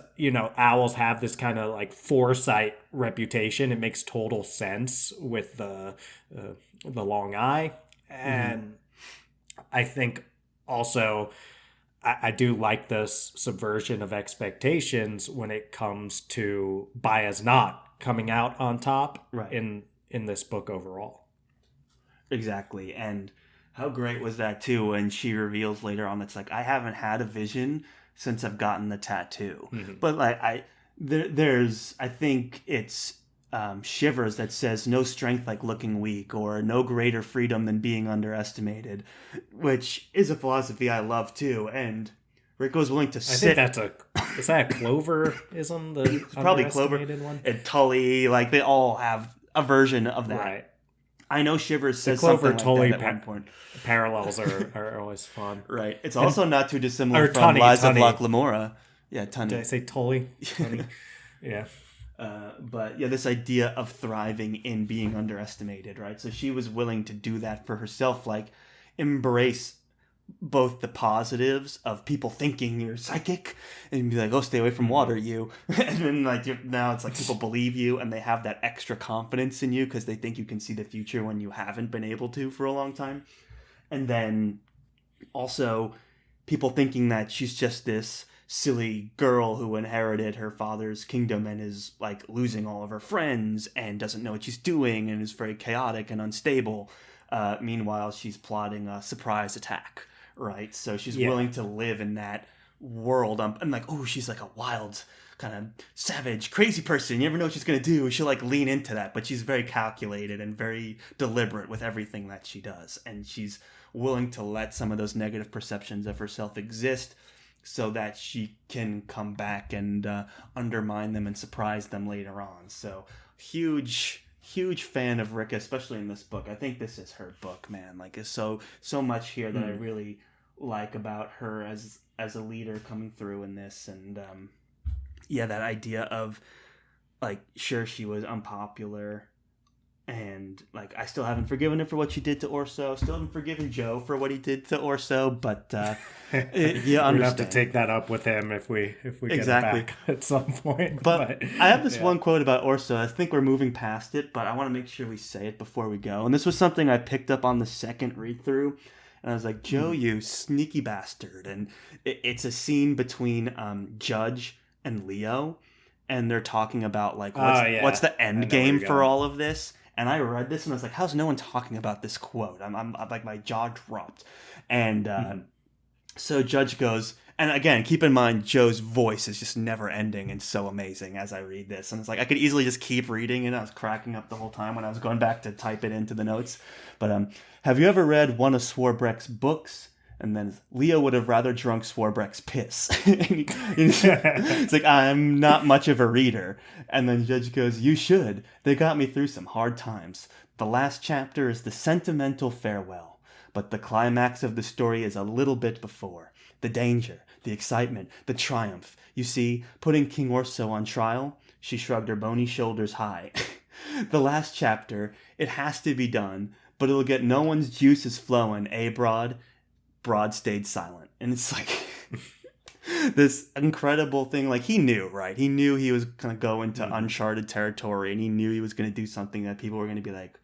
owls have this kind of like foresight reputation, it makes total sense with the long eye. And I think also I do like this subversion of expectations when it comes to Baez not coming out on top in this book overall. Exactly. And how great was that too when she reveals later on, it's like, I haven't had a vision since I've gotten the tattoo. But like there's I think it's Shivers that says, no strength like looking weak, or no greater freedom than being underestimated, which is a philosophy I love too. And Rico's willing to sit. I think is that a Cloverism, the probably Clover one? And Tully, like they all have a version of that. Right. I know Shivers says Clover something Tully like that at one point. Parallels are always fun. Right. It's also not too dissimilar from Tunny, Lies Tunny. of Loch Lamora. Yeah, Tunny. Did I say Tully? Tunny? Yeah. But yeah, this idea of thriving in being underestimated, right? So she was willing to do that for herself, like embrace both the positives of people thinking you're psychic and be like, oh, stay away from water, you. And then like now it's like people believe you and they have that extra confidence in you because they think you can see the future when you haven't been able to for a long time. And then also people thinking that she's just this silly girl who inherited her father's kingdom and is like losing all of her friends and doesn't know what she's doing and is very chaotic and unstable. Meanwhile, she's plotting a surprise attack, right? So she's willing to live in that world. And like, oh, she's like a wild, kind of savage, crazy person. You never know what she's going to do. She'll like lean into that, but she's very calculated and very deliberate with everything that she does. And she's willing to let some of those negative perceptions of herself exist so that she can come back and undermine them and surprise them later on. So huge fan of Ricka, especially in this book. I think this is her book, man. Like, there's so much here that I really like about her as a leader coming through in this. And that idea of like, sure, she was unpopular, and like I still haven't forgiven her for what she did to Orso. Still haven't forgiven Joe for what he did to Orso. But you understand. We'd have to take that up with him if we get it back at some point. But I have this one quote about Orso. I think we're moving past it, but I want to make sure we say it before we go. And this was something I picked up on the second read through. And I was like, Joe, you sneaky bastard. And it's a scene between Judge and Leo, and they're talking about like what's the end game for all of this. And I read this and I was like, how's no one talking about this quote? I'm like, my jaw dropped. And so Judge goes, and again, keep in mind, Joe's voice is just never ending and so amazing as I read this. And it's like, I could easily just keep reading it. I was cracking up the whole time when I was going back to type it into the notes. But have you ever read one of Swarbrick's books? And then Leo would have rather drunk Swarbrick's piss. It's like, I'm not much of a reader. And then Judge goes, you should. They got me through some hard times. The last chapter is the sentimental farewell. But the climax of the story is a little bit before. The danger, the excitement, the triumph. You see, putting King Orso on trial, she shrugged her bony shoulders high. The last chapter, it has to be done, but it'll get no one's juices flowing, eh, Broad? Broad stayed silent. And it's like this incredible thing. Like, he knew, right? He knew he was going to go into uncharted territory, and he knew he was going to do something that people were going to be like,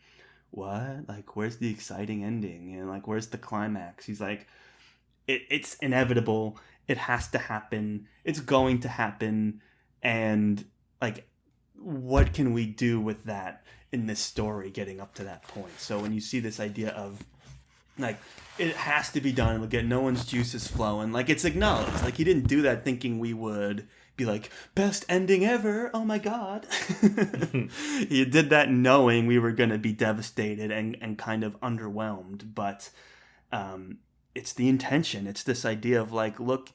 what? Like, where's the exciting ending? And like, where's the climax? He's like, it's inevitable. It has to happen. It's going to happen. And like, what can we do with that in this story getting up to that point? So when you see this idea of like, it has to be done, it'll get no one's juices flowing, like, it's acknowledged. Like, he didn't do that thinking we would be like, best ending ever, oh my god. He did that knowing we were going to be devastated and kind of underwhelmed. But it's the intention. It's this idea of like, look,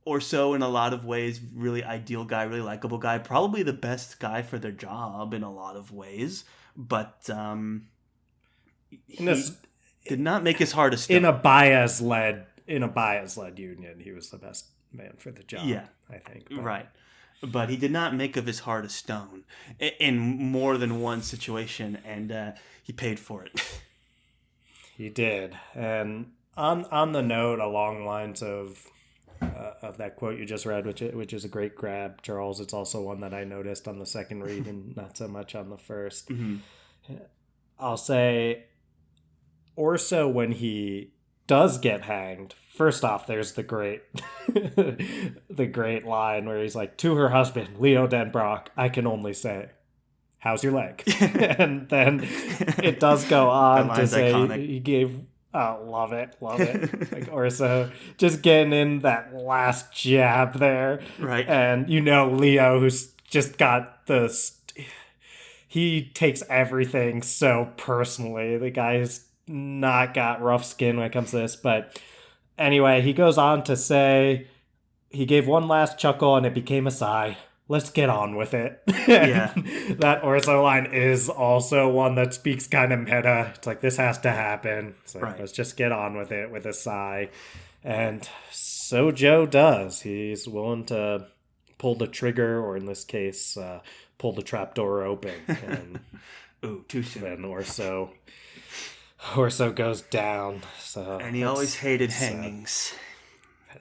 Orso in a lot of ways, really ideal guy, really likable guy, probably the best guy for their job in a lot of ways, but he did not make his heart a stone. In a bias-led union, he was the best man for the job. Yeah, I think. Right. But he did not make of his heart a stone in more than one situation, and he paid for it. He did. And on the note, along the lines of that quote you just read, which is a great grab, Charles, it's also one that I noticed on the second read and not so much on the first. Mm-hmm. I'll say Orso, when he does get hanged, first off, there's the great line where he's like, to her husband, Leo Denbrock, I can only say, how's your leg? And then it does go on to say iconic. He gave, love it. Like Orso just getting in that last jab there. Right. And Leo, who's just got he takes everything so personally. The guy's not got rough skin when it comes to this, but anyway, he goes on to say he gave one last chuckle and it became a sigh. Let's get on with it. Yeah. That Orso line is also one that speaks kind of meta. It's like, this has to happen. It's like, right. Let's just get on with it with a sigh. And so Joe does. He's willing to pull the trigger, or in this case, pull the trapdoor open. And ooh, too soon. And Orso Orso goes down. So And he always hated it's hangings.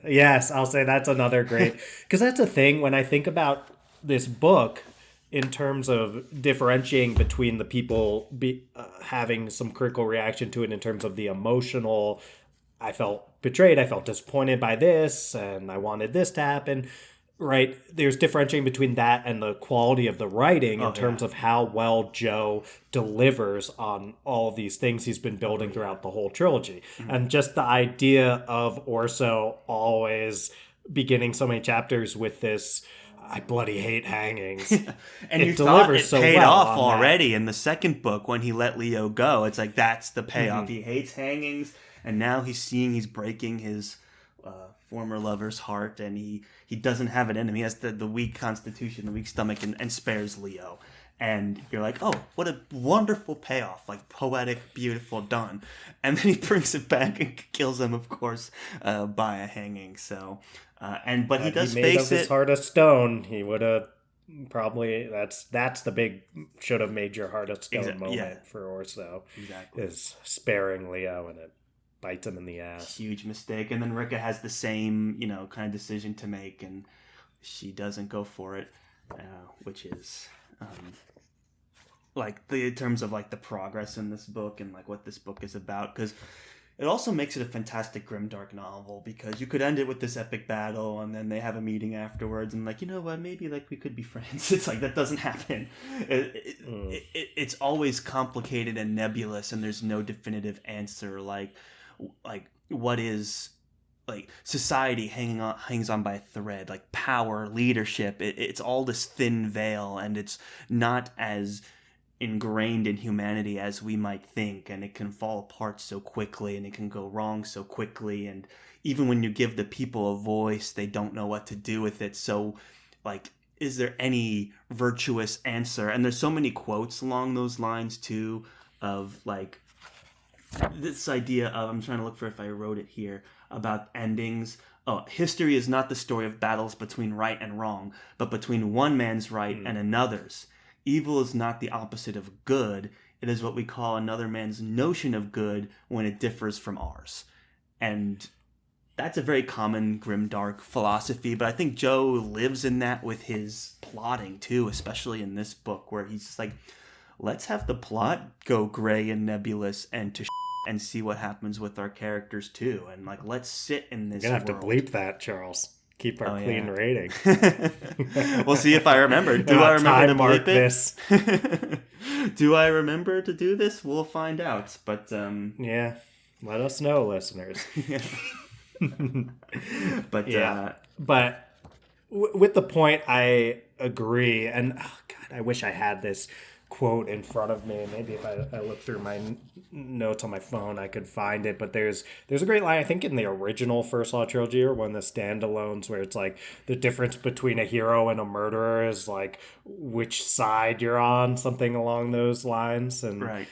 yes, I'll say that's another great, because that's a thing when I think about this book in terms of differentiating between the people having some critical reaction to it in terms of the emotional. I felt betrayed. I felt disappointed by this, and I wanted this to happen. Right? There's differentiating between that and the quality of the writing in Oh yeah. terms of how well Joe delivers on all of these things he's been building throughout the whole trilogy. And just the idea of Orso always beginning so many chapters with this, I bloody hate hangings. And you It thought delivers it so paid well off on that. already in the second book when he let Leo go. It's like that's the payoff. He hates hangings, and now he's breaking his former lover's heart, and he doesn't have it in him. He has the weak constitution, the weak stomach, and spares Leo. And you're like, oh, what a wonderful payoff, like poetic, beautiful, done. And then he brings it back and kills him, of course, by a hanging. So, but he Had does he made of face his it. heart of stone, he would have probably that's the big should have made your heart of stone moment Yeah, for Orso exactly. is sparing Leo and it bites him in the ass. Huge mistake. And then Rika has the same, kind of decision to make, and she doesn't go for it, which is like in terms of like the progress in this book and like what this book is about, because it also makes it a fantastic grimdark novel, because you could end it with this epic battle and then they have a meeting afterwards and like, you know what, maybe like we could be friends. It's like that doesn't happen. It's always complicated and nebulous, and there's no definitive answer. Like what is like society hangs on by a thread, like power, leadership. It's all this thin veil, and it's not as ingrained in humanity as we might think, and it can fall apart so quickly, and it can go wrong so quickly, and even when you give the people a voice, they don't know what to do with it. So like, is there any virtuous answer? And there's so many quotes along those lines too, of like this idea of, I'm trying to look for if I wrote it here, about endings. Oh, history is not the story of battles between right and wrong, but between one man's right and another's. Evil is not the opposite of good. It is what we call another man's notion of good when it differs from ours. And that's a very common grimdark philosophy, but I think Joe lives in that with his plotting too, especially in this book, where he's just like, let's have the plot go gray and nebulous and to and see what happens with our characters too. And like, let's sit in this You're gonna have world. to bleep that, Charles. Keep our clean Yeah. rating. We'll see if I remember. Do I remember to time mark bleep this? it? Do I remember to do this? We'll find out. But Yeah, let us know, listeners. yeah. But Yeah, but with the point, I agree. And oh God, I wish I had this quote in front of me. Maybe if I look through my notes on my phone, I could find it. But there's a great line, I think, in the original First Law trilogy or one of the standalones, where it's like the difference between a hero and a murderer is like which side you're on, something along those lines. And right.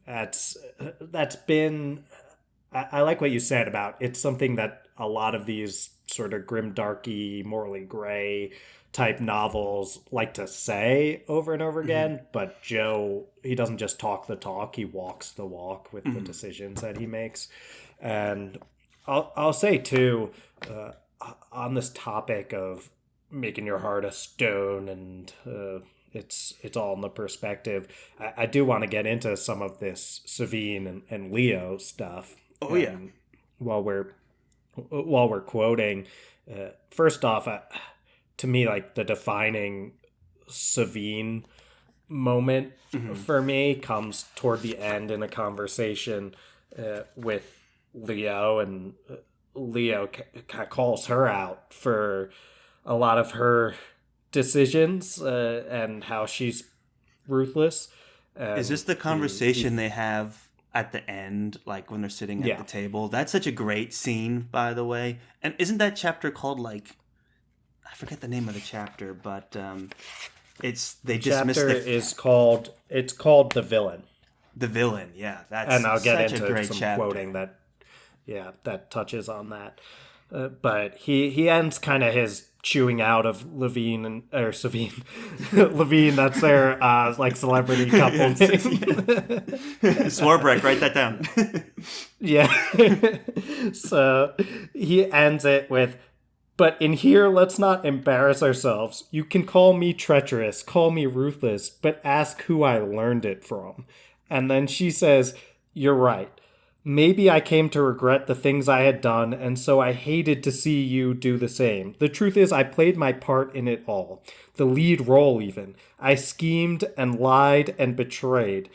that's been. I like what you said about it's something that a lot of these sort of grim, darky, morally gray type novels like to say over and over again. But Joe, he doesn't just talk the talk; he walks the walk with the decisions that he makes. And I'll say too, on this topic of making your heart a stone and it's all in the perspective. I do want to get into some of this Savine and Leo stuff. Oh yeah. While we're quoting, first off, to me, like the defining Savine moment for me comes toward the end in a conversation with Leo, and Leo calls her out for a lot of her decisions and how she's ruthless. Is this the conversation they have at the end, like when they're sitting at the table? That's such a great scene, by the way. And isn't that chapter called like, I forget the name of the chapter, but it's they dismiss chapter the is called it's called The Villain. The Villain. Yeah, that's And I'll get such into a great some chapter. quoting that touches on that. But he ends kind of his chewing out of Levine and or Savine Levine. That's their like celebrity couple name. Swarbrick, write that down. Yeah. So he ends it with, "But in here, let's not embarrass ourselves. You can call me treacherous, call me ruthless, but ask who I learned it from." And then she says, "You're right. Maybe I came to regret the things I had done, and so I hated to see you do the same. The truth is, I played my part in it all. The lead role, even. I schemed and lied and betrayed.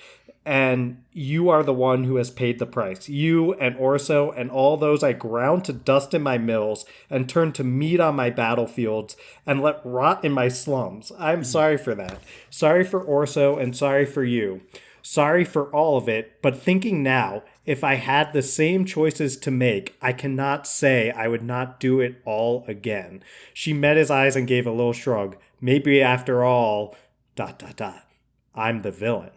And you are the one who has paid the price. You and Orso and all those I ground to dust in my mills and turned to meat on my battlefields and let rot in my slums. I'm sorry for that. Sorry for Orso and sorry for you. Sorry for all of it, but thinking now, if I had the same choices to make, I cannot say I would not do it all again." She met his eyes and gave a little shrug. "Maybe after all, ... I'm the villain."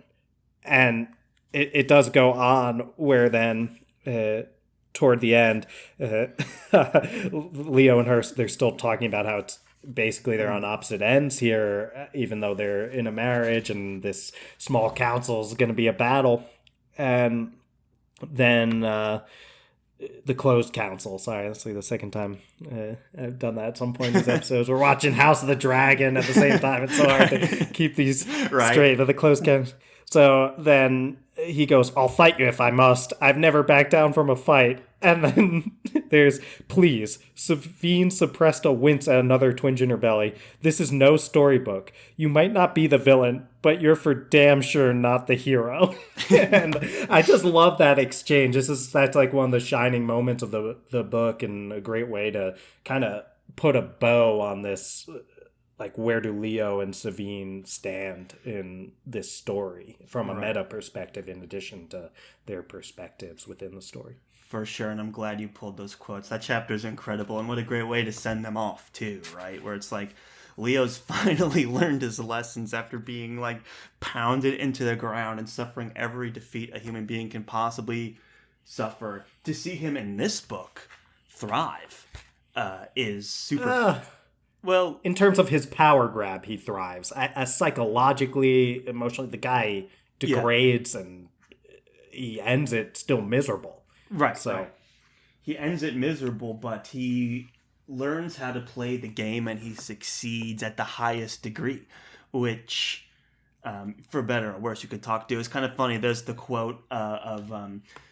And it does go on where then toward the end, Leo and her, they're still talking about how it's basically they're on opposite ends here, even though they're in a marriage, and this small council is going to be a battle. And then the closed council. Sorry, that's like the second time I've done that at some point in these episodes. We're watching House of the Dragon at the same time. It's so hard to keep these straight. But the closed council. So then he goes, "I'll fight you if I must. I've never backed down from a fight." And then there's, "Please." Savine suppressed a wince at another twinge in her belly. "This is no storybook. You might not be the villain, but you're for damn sure not the hero." And I just love that exchange. That's like one of the shining moments of the book, and a great way to kind of put a bow on this. Like, where do Leo and Savine stand in this story from a meta perspective, in addition to their perspectives within the story? For sure, and I'm glad you pulled those quotes. That chapter is incredible, and what a great way to send them off, too, right? Where it's like, Leo's finally learned his lessons after being, like, pounded into the ground and suffering every defeat a human being can possibly suffer. To see him in this book thrive is super... Well, in terms of his power grab, he thrives. Psychologically, emotionally, the guy degrades and he ends it still miserable. Right. So right. He ends it miserable, but he learns how to play the game and he succeeds at the highest degree, which, for better or worse, you could talk to. It's kind of funny. There's the quote of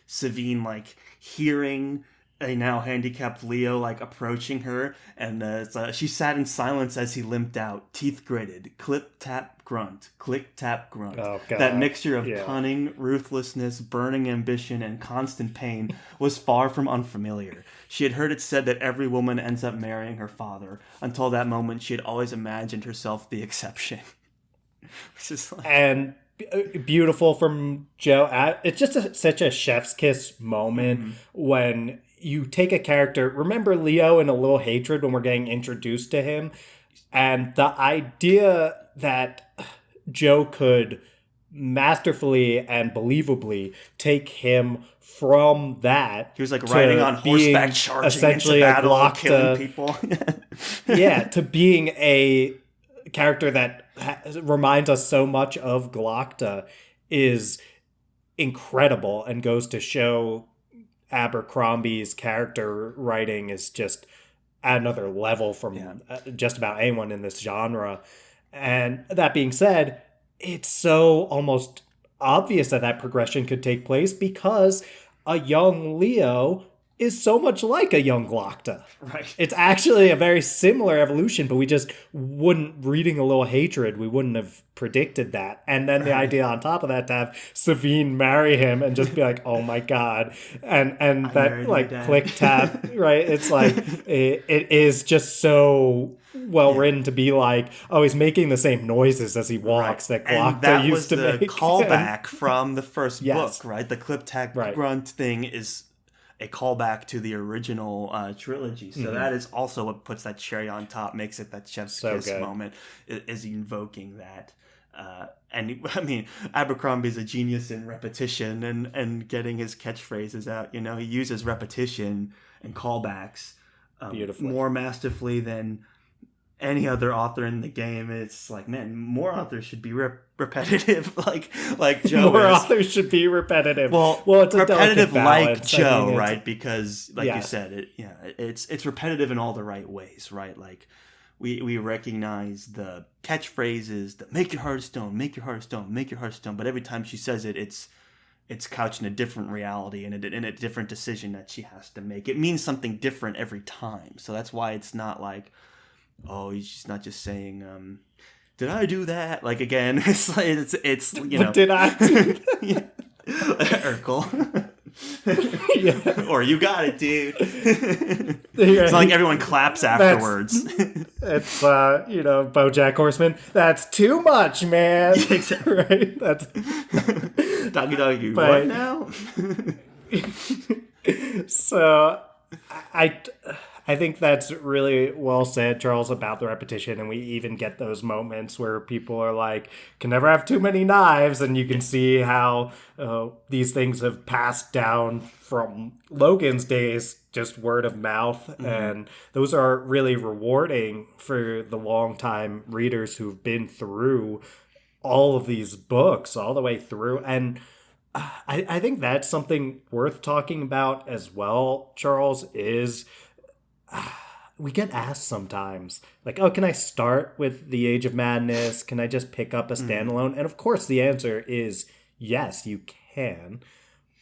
Savine, like, hearing a now handicapped Leo, like, approaching her, and she sat in silence as he limped out, teeth gritted, clip tap grunt, click tap grunt. Oh, God. That mixture of cunning, ruthlessness, burning ambition, and constant pain was far from unfamiliar. She had heard it said that every woman ends up marrying her father. Until that moment, she had always imagined herself the exception. Which is like... And beautiful from Joe. It's just such a chef's kiss moment when you take a character. Remember Leo in A Little Hatred when we're getting introduced to him? And the idea that Joe could masterfully and believably take him from that. He was like riding on horseback, charging essentially into battle, killing people. To being a character that reminds us so much of Glocta is incredible, and goes to show Abercrombie's character writing is just at another level from just about anyone in this genre. And that being said, it's so almost obvious that progression could take place because a young Leo is so much like a young Glocta. Right. It's actually a very similar evolution, but we just wouldn't, reading A Little Hatred, we wouldn't have predicted that. And then the idea on top of that to have Savine marry him and just be like, oh my God. And that like click tap, right? It's like, it is just so well written to be like, oh, he's making the same noises as he walks that Glocta used to make. That was the callback from the first book, right? The clip tap grunt thing is a callback to the original trilogy. So that is also what puts that cherry on top, makes it that chef's kiss moment, is invoking that. And I mean, Abercrombie's a genius in repetition and getting his catchphrases out. You know, he uses repetition and callbacks beautifully. more masterfully than any other author in the game. It's like, man, more authors should be repetitive, like Joe More is. authors should be repetitive. Well, It's a repetitive delicate balance. like Joe, I mean, right? Because, like you yes. said, it's repetitive in all the right ways, right? Like we recognize the catchphrases, the "make your heart of stone, make your heart of stone, make your heart of stone," but every time she says it, it's couched in a different reality and in a different decision that she has to make. It means something different every time, so that's why it's not like, oh, she's not just saying, did I do that? Like, again, it's like, it's you know. Did I do that? Urkel. Yeah. Or you got it, dude. It's not like everyone claps afterwards. It's BoJack Horseman. That's too much, man. Exactly. Right? That's Doggy, but, what now? So I think that's really well said, Charles, about the repetition. And we even get those moments where people are like, can never have too many knives. And you can see how these things have passed down from Logan's days, just word of mouth. Mm-hmm. And those are really rewarding for the longtime readers who've been through all of these books all the way through. And I think that's something worth talking about as well, Charles, is we get asked sometimes, like, oh, can I start with The Age of Madness? Can I just pick up a standalone? And of course, the answer is yes, you can.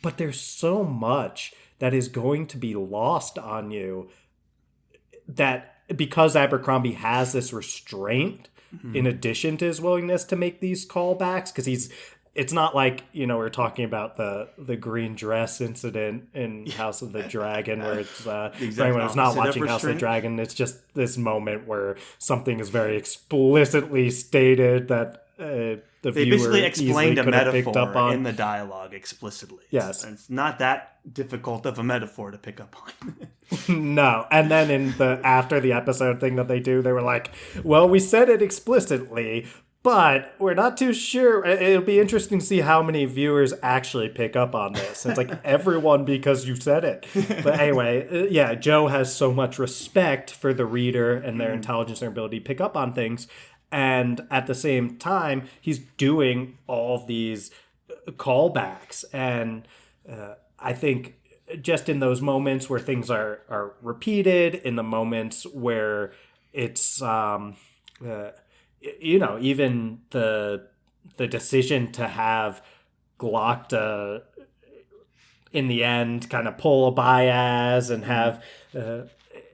But there's so much that is going to be lost on you that because Abercrombie has this restraint in addition to his willingness to make these callbacks, because it's not like, we're talking about the green dress incident in House of the Dragon where it's for anyone who's not watching House of the Dragon, it's just this moment where something is very explicitly stated that they basically explained a metaphor in in the dialogue explicitly. Yes. And it's not that difficult of a metaphor to pick up on. No. And then in the after the episode thing that they do, they were like, well, we said it explicitly, but we're not too sure. It'll be interesting to see how many viewers actually pick up on this. It's like everyone because you said it. But anyway, yeah, Joe has so much respect for the reader and their intelligence and ability to pick up on things. And at the same time, he's doing all of these callbacks. And I think just in those moments where things are repeated, in the moments where it's... even the decision to have Glokta in the end kind of pull a Baez and have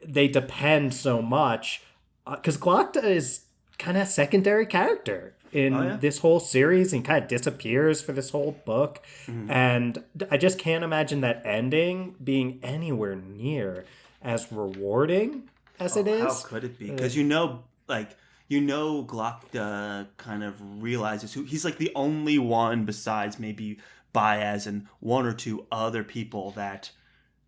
they depend so much because Glokta is kind of a secondary character in this whole series and kind of disappears for this whole book. And I just can't imagine that ending being anywhere near as rewarding as it is. How could it be? Because Glokta kind of realizes he's like the only one besides maybe Baez and one or two other people that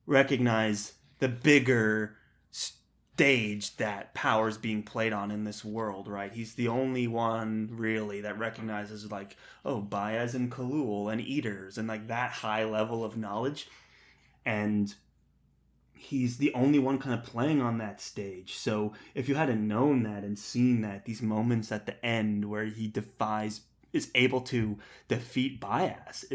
recognize the bigger stage that power's being played on in this world, right? He's the only one really that recognizes like, oh, Baez and Khalul and Eaters and like that high level of knowledge. And he's the only one kind of playing on that stage. So if you hadn't known that and seen that, these moments at the end where he is able to defeat Baez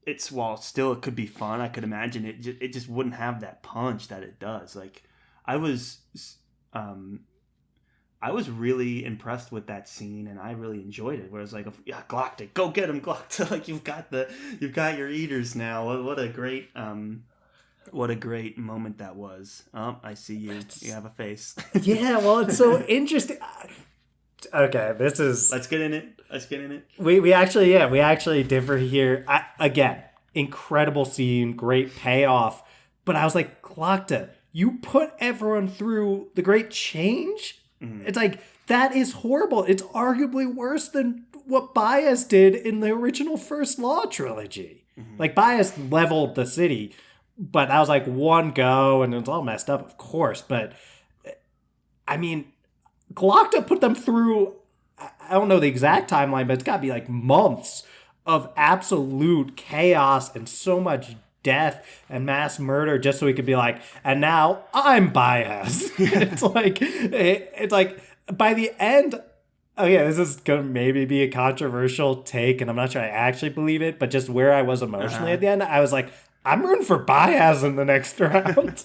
it's, while still it could be fun, I could imagine it just wouldn't have that punch that it does. Like I was really impressed with that scene, and I really enjoyed it. Where it's like, yeah, Glokta, go get him, Glokta! Like you've got your Eaters now. What a great moment that was. Oh, I see you. You have a face. Yeah, well, it's so interesting. Okay, this is. Let's get in it. We actually differ here. Again, incredible scene, great payoff. But I was like, Glokta, you put everyone through the great change? Mm-hmm. It's like, that is horrible. It's arguably worse than what Baez did in the original First Law trilogy. Mm-hmm. Like, Baez leveled the city, but that was like one go, and it was all messed up, of course. But, I mean, Glokta put them through, I don't know the exact timeline, but it's got to be like months of absolute chaos and so much death and mass murder just so he could be like, and now I'm biased. It's like by the end. Oh yeah, this is gonna maybe be a controversial take, and I'm not sure I actually believe it, but just where I was emotionally at the end, I was like, I'm rooting for Baez in the next round.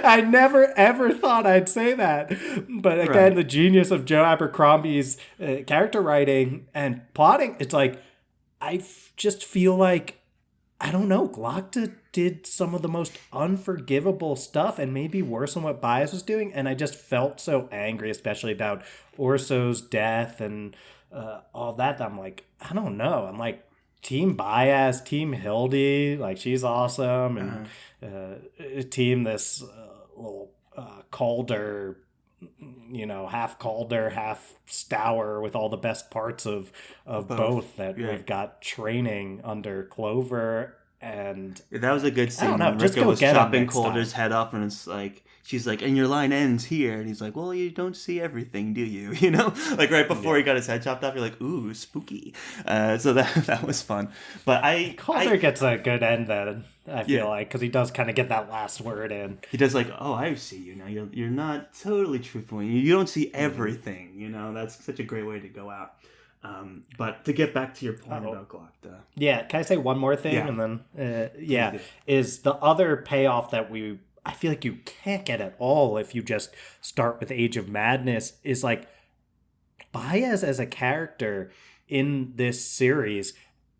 I never ever thought I'd say that, but again, Right. the genius of Joe Abercrombie's character writing and plotting, it's like just feel like I don't know. Glocta did some of the most unforgivable stuff and maybe worse than what Bias was doing. And I just felt so angry, especially about Orso's death and all that. I'm like, I don't know. I'm like, Team Bias, Team Hildy, like she's awesome. And team this little Calder, half Calder, half Stour with all the best parts of both that Yeah. we've got training under Clover. And Yeah, that was a good I don't scene know, when just Rika go was get him chopping next Calder's time. head off, and it's like she's like, "And your line ends here," and he's like, "Well, you don't see everything, do you?" You know, like right before he got his head chopped off, you're like, "Ooh, spooky." So that was fun. But Calder gets a good end then, I feel yeah, like, because he does kind of get that last word in. he does like, "Oh, I see you now. You're not totally truthful. You don't see everything." You know, that's such a great way to go out. But to get back to your point about Glock, Yeah, can I say one more thing? yeah, And then, please do. is the other payoff that I feel like you can't get at all if you just start with Age of Madness is like Baez as a character in this series.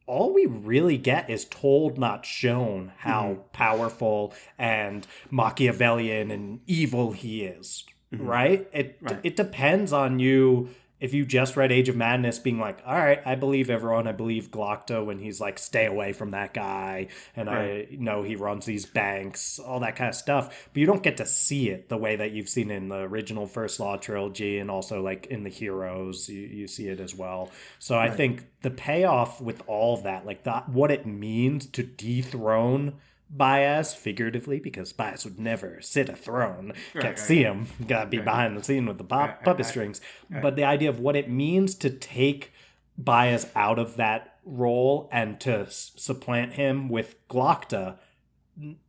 All we really get is told, not shown, Mm-hmm, how powerful and Machiavellian and evil he is. mm-hmm, Right? right, It depends on you if you just read Age of Madness being like, all right, I believe everyone. I believe Glocta when he's like, stay away from that guy. And right. I know he runs these banks, all that kind of stuff. But you don't get to see it the way that you've seen in the original First Law trilogy and also like in the Heroes. You see it as well. So I Right. think the payoff with all of that, like what it means to dethrone Baez figuratively, because Baez would never sit a throne. Right, Can't right, see him. Gotta be right, behind the scene with the right, right, puppet right, strings. right. But the idea of what it means to take Baez out of that role and to supplant him with Glocta,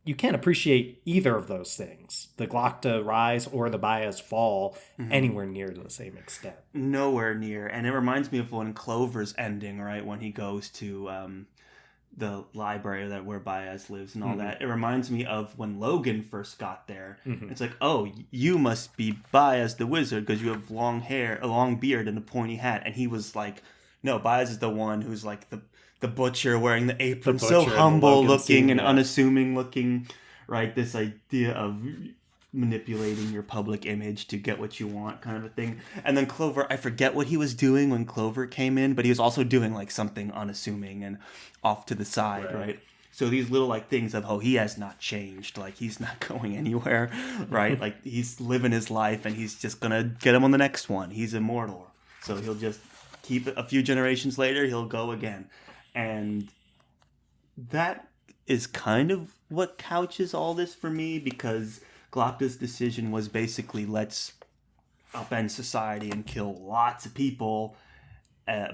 you can't appreciate either of those things, the Glocta rise or the Baez fall, Mm-hmm. anywhere near to the same extent. Nowhere near. And it reminds me of when Clover's ending, right? When he goes to the library that where Baez lives and all Mm-hmm. that. It reminds me of when Logan first got there. Mm-hmm. It's like, oh, you must be Baez the wizard because you have long hair, a long beard, and a pointy hat. And he was like, no, Baez is the one who's like the butcher wearing the The apron, so butcher in the humble Logan looking scene, and yeah. unassuming looking, right? This idea of manipulating your public image to get what you want kind of a thing. And then Clover, I forget what he was doing when Clover came in, but he was also doing like something unassuming and off to the side, right? So these little like things of, oh, he has not changed, like he's not going anywhere, right? Like he's living his life and he's just gonna get him on the next one. He's immortal, so he'll just keep it. A few generations later he'll go again. And that is kind of what couches all this for me, because Glocta's decision was basically, let's upend society and kill lots of people,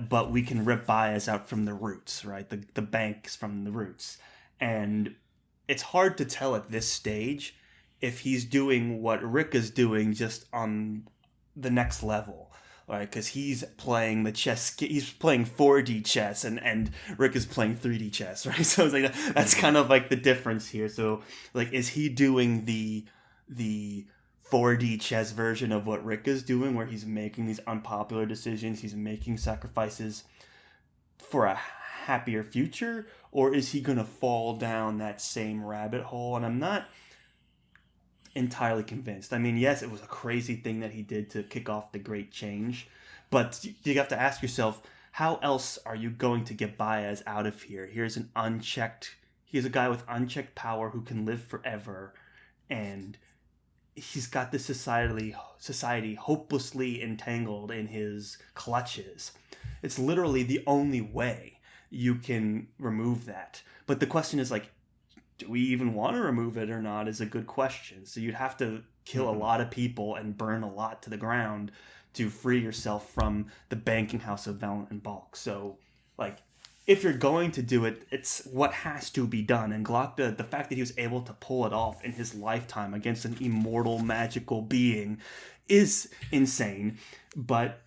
but we can rip Baez out from the roots, right? The banks from the roots. And it's hard to tell at this stage if he's doing what Rick is doing just on the next level, right? Because he's playing the chess, he's playing 4D chess, and Rick is playing 3D chess, right? So it's like that's kind of like the difference here. So like, is he doing the 4D chess version of what Rick is doing, where he's making these unpopular decisions, he's making sacrifices for a happier future, or is he gonna fall down that same rabbit hole? And I'm not entirely convinced. I mean, yes, it was a crazy thing that he did to kick off the Great Change, but you have to ask yourself, how else are you going to get Baez out of here? Here's a guy with unchecked power who can live forever, and he's got this society hopelessly entangled in his clutches. It's literally the only way you can remove that. But the question is like, do we even want to remove it or not is a good question. So you'd have to kill a lot of people and burn a lot to the ground to free yourself from the banking house of Valent and Bulk. So like, if you're going to do it, it's what has to be done. And Glokta, the fact that he was able to pull it off in his lifetime against an immortal magical being is insane. But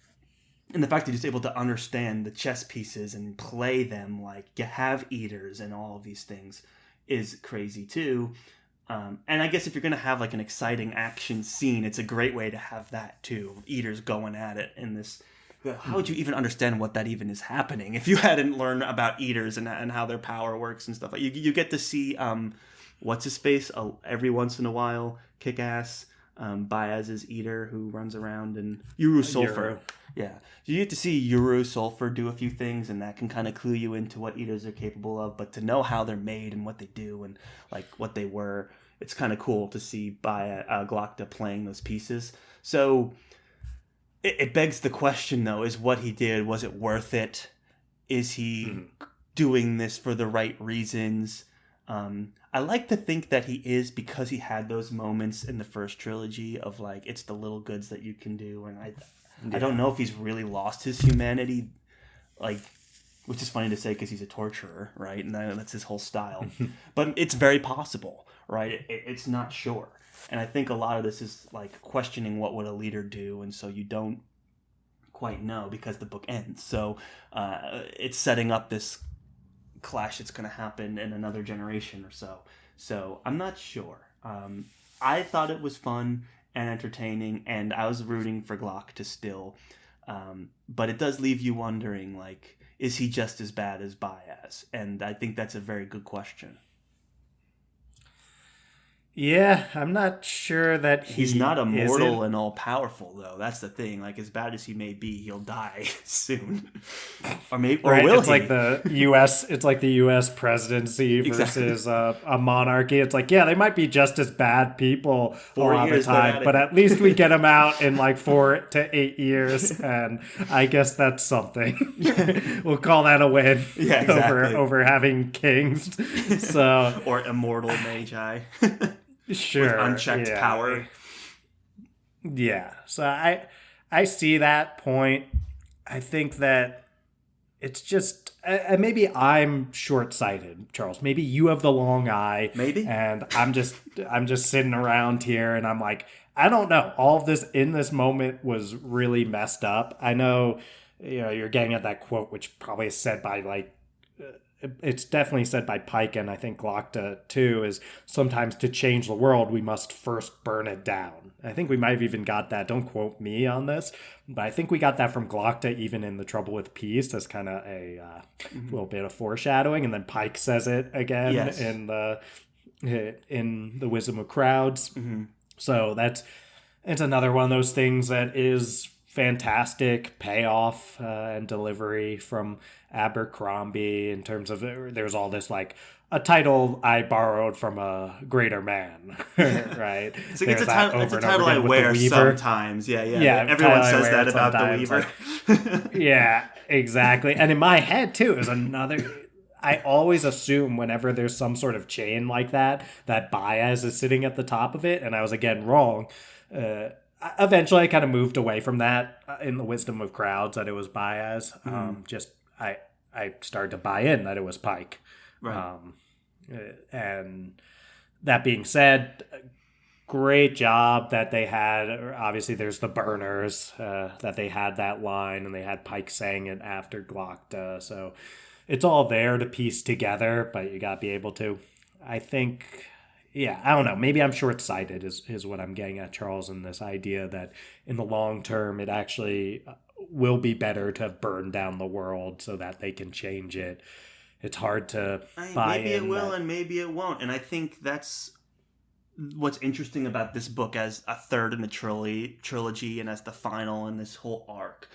and the fact that he's able to understand the chess pieces and play them, like you have eaters and all of these things, is crazy too. And I guess if you're going to have like an exciting action scene, it's a great way to have that too. Eaters going at it in this. How would you even understand what that even is happening if you hadn't learned about eaters and how their power works and stuff? Like you get to see what's his face every once in a while, kick ass. Baez's eater who runs around, and Yuru Sulfur. Yeah. So you get to see Yuru Sulfur do a few things, and that can kind of clue you into what eaters are capable of. But to know how they're made and what they do and like what they were, it's kind of cool to see Glokta playing those pieces. So it begs the question, though, is what he did, was it worth it? Is he doing this for the right reasons? I like to think that he is, because he had those moments in the first trilogy of like, it's the little goods that you can do. And I don't know if he's really lost his humanity, like, which is funny to say because he's a torturer, right? And that's his whole style. But it's very possible, right? It's not sure. And I think a lot of this is like questioning what would a leader do. And so you don't quite know because the book ends. So it's setting up this clash that's going to happen in another generation or so I'm not sure. I thought it was fun and entertaining, and I was rooting for Glokta still, but it does leave you wondering, like, is he just as bad as Baez? And I think that's a very good question. Yeah, I'm not sure that he's not immortal and all powerful, though. That's the thing. Like, as bad as he may be, he'll die soon, or maybe, or will it's he? Like the U.S. It's like the U.S. presidency versus a monarchy. It's like, yeah, they might be just as bad people a lot of the time, but at least we get them out in like 4 to 8 years, and I guess that's something. We'll call that a win. Yeah, exactly. over having kings. So or immortal magi. Sure. With unchecked power. Yeah. So I see that point. I think that it's just maybe I'm short-sighted, Charles. Maybe you have the long eye. Maybe. And I'm just sitting around here and I'm like, I don't know. All of this in this moment was really messed up. I know, you're getting at that quote, which probably is said by like, it's definitely said by Pike, and I think Glokta too, is sometimes to change the world, we must first burn it down. I think we might have even got that. Don't quote me on this, but I think we got that from Glokta even in The Trouble with Peace as kind of a little bit of foreshadowing. And then Pike says it again in the Wisdom of Crowds. Mm-hmm. So it's another one of those things that is fantastic payoff and delivery from Abercrombie in terms of there's all this like a title I borrowed from a greater man, right? So it's a title I wear sometimes. Yeah. Everyone says that about the Weaver. Like, yeah, exactly. And in my head too is another. I always assume whenever there's some sort of chain like that Baez is sitting at the top of it, and I was again wrong. Eventually I kind of moved away from that in the Wisdom of Crowds that it was Baez. I started to buy in that it was Pike. Right. And that being said, great job that they had. Obviously there's the burners that they had that line, and they had Pike saying it after Glokta. So it's all there to piece together, but you got to be able to. I think... Yeah, I don't know. Maybe I'm short-sighted is what I'm getting at, Charles, in this idea that in the long term, it actually will be better to burn down the world so that they can change it. It's hard to buy in. Maybe it will and maybe it won't. And I think that's what's interesting about this book as a third in the trilogy and as the final in this whole arc.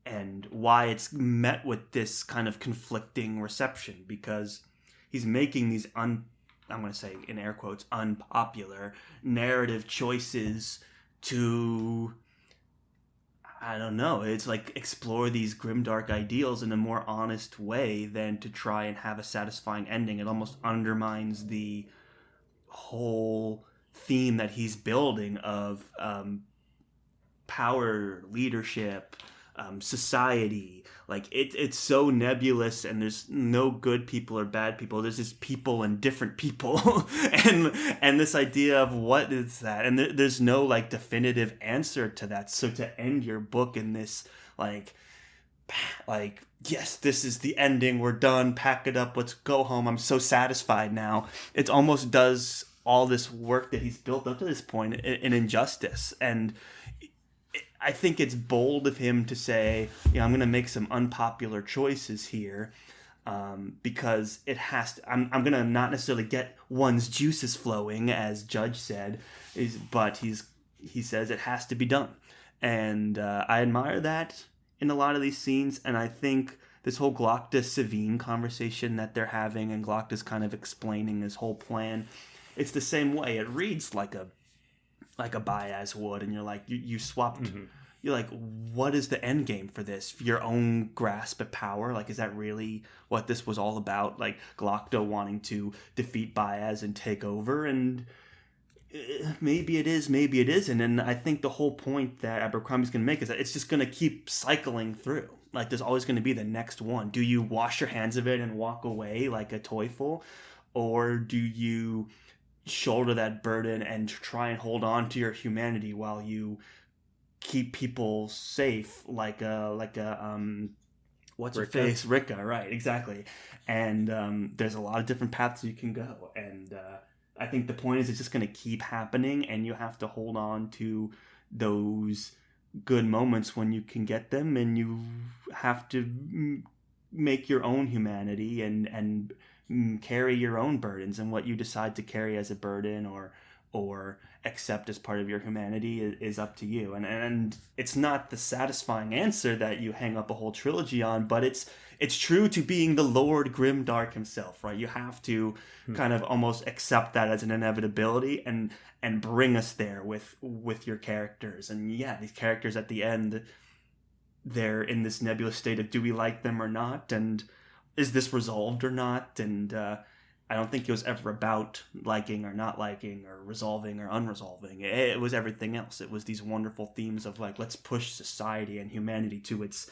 And why it's met with this kind of conflicting reception. Because he's making these I'm going to say, in air quotes, unpopular narrative choices to, I don't know, it's like explore these grimdark ideals in a more honest way than to try and have a satisfying ending. It almost undermines the whole theme that he's building of power, leadership, society. Like it's so nebulous, and there's no good people or bad people. There's just people and different people, and this idea of what is that, and there's no like definitive answer to that. So to end your book in this like yes, this is the ending, we're done, pack it up, let's go home, I'm so satisfied now, it almost does all this work that he's built up to this point in injustice. And I think it's bold of him to say, I'm going to make some unpopular choices here, because it has to. I'm going to not necessarily get one's juices flowing, as Judge said, but he says it has to be done, and I admire that in a lot of these scenes. And I think this whole Glocta Savine conversation that they're having, and Glocta's kind of explaining his whole plan, it's the same way. It reads like a Baez would, and you're like, you swapped. Mm-hmm. You're like, what is the end game for this? Your own grasp of power? Like, is that really what this was all about? Like, Glocta wanting to defeat Baez and take over, and maybe it is, maybe it isn't. And I think the whole point that Abercrombie's going to make is that it's just going to keep cycling through. Like, there's always going to be the next one. Do you wash your hands of it and walk away like a toyful? Or do you shoulder that burden and try and hold on to your humanity while you keep people safe, like a what's her face, Rika, right? Exactly. And there's a lot of different paths you can go, and I think the point is it's just going to keep happening, and you have to hold on to those good moments when you can get them, and you have to make your own humanity and carry your own burdens, and what you decide to carry as a burden or accept as part of your humanity is up to you. And it's not the satisfying answer that you hang up a whole trilogy on, but it's true to being the Lord Grimdark himself, right? You have to kind of almost accept that as an inevitability and bring us there with your characters. And yeah, these characters at the end, they're in this nebulous state of, do we like them or not? And is this resolved or not? And I don't think it was ever about liking or not liking or resolving or unresolving. It was everything else. It was these wonderful themes of like, let's push society and humanity to its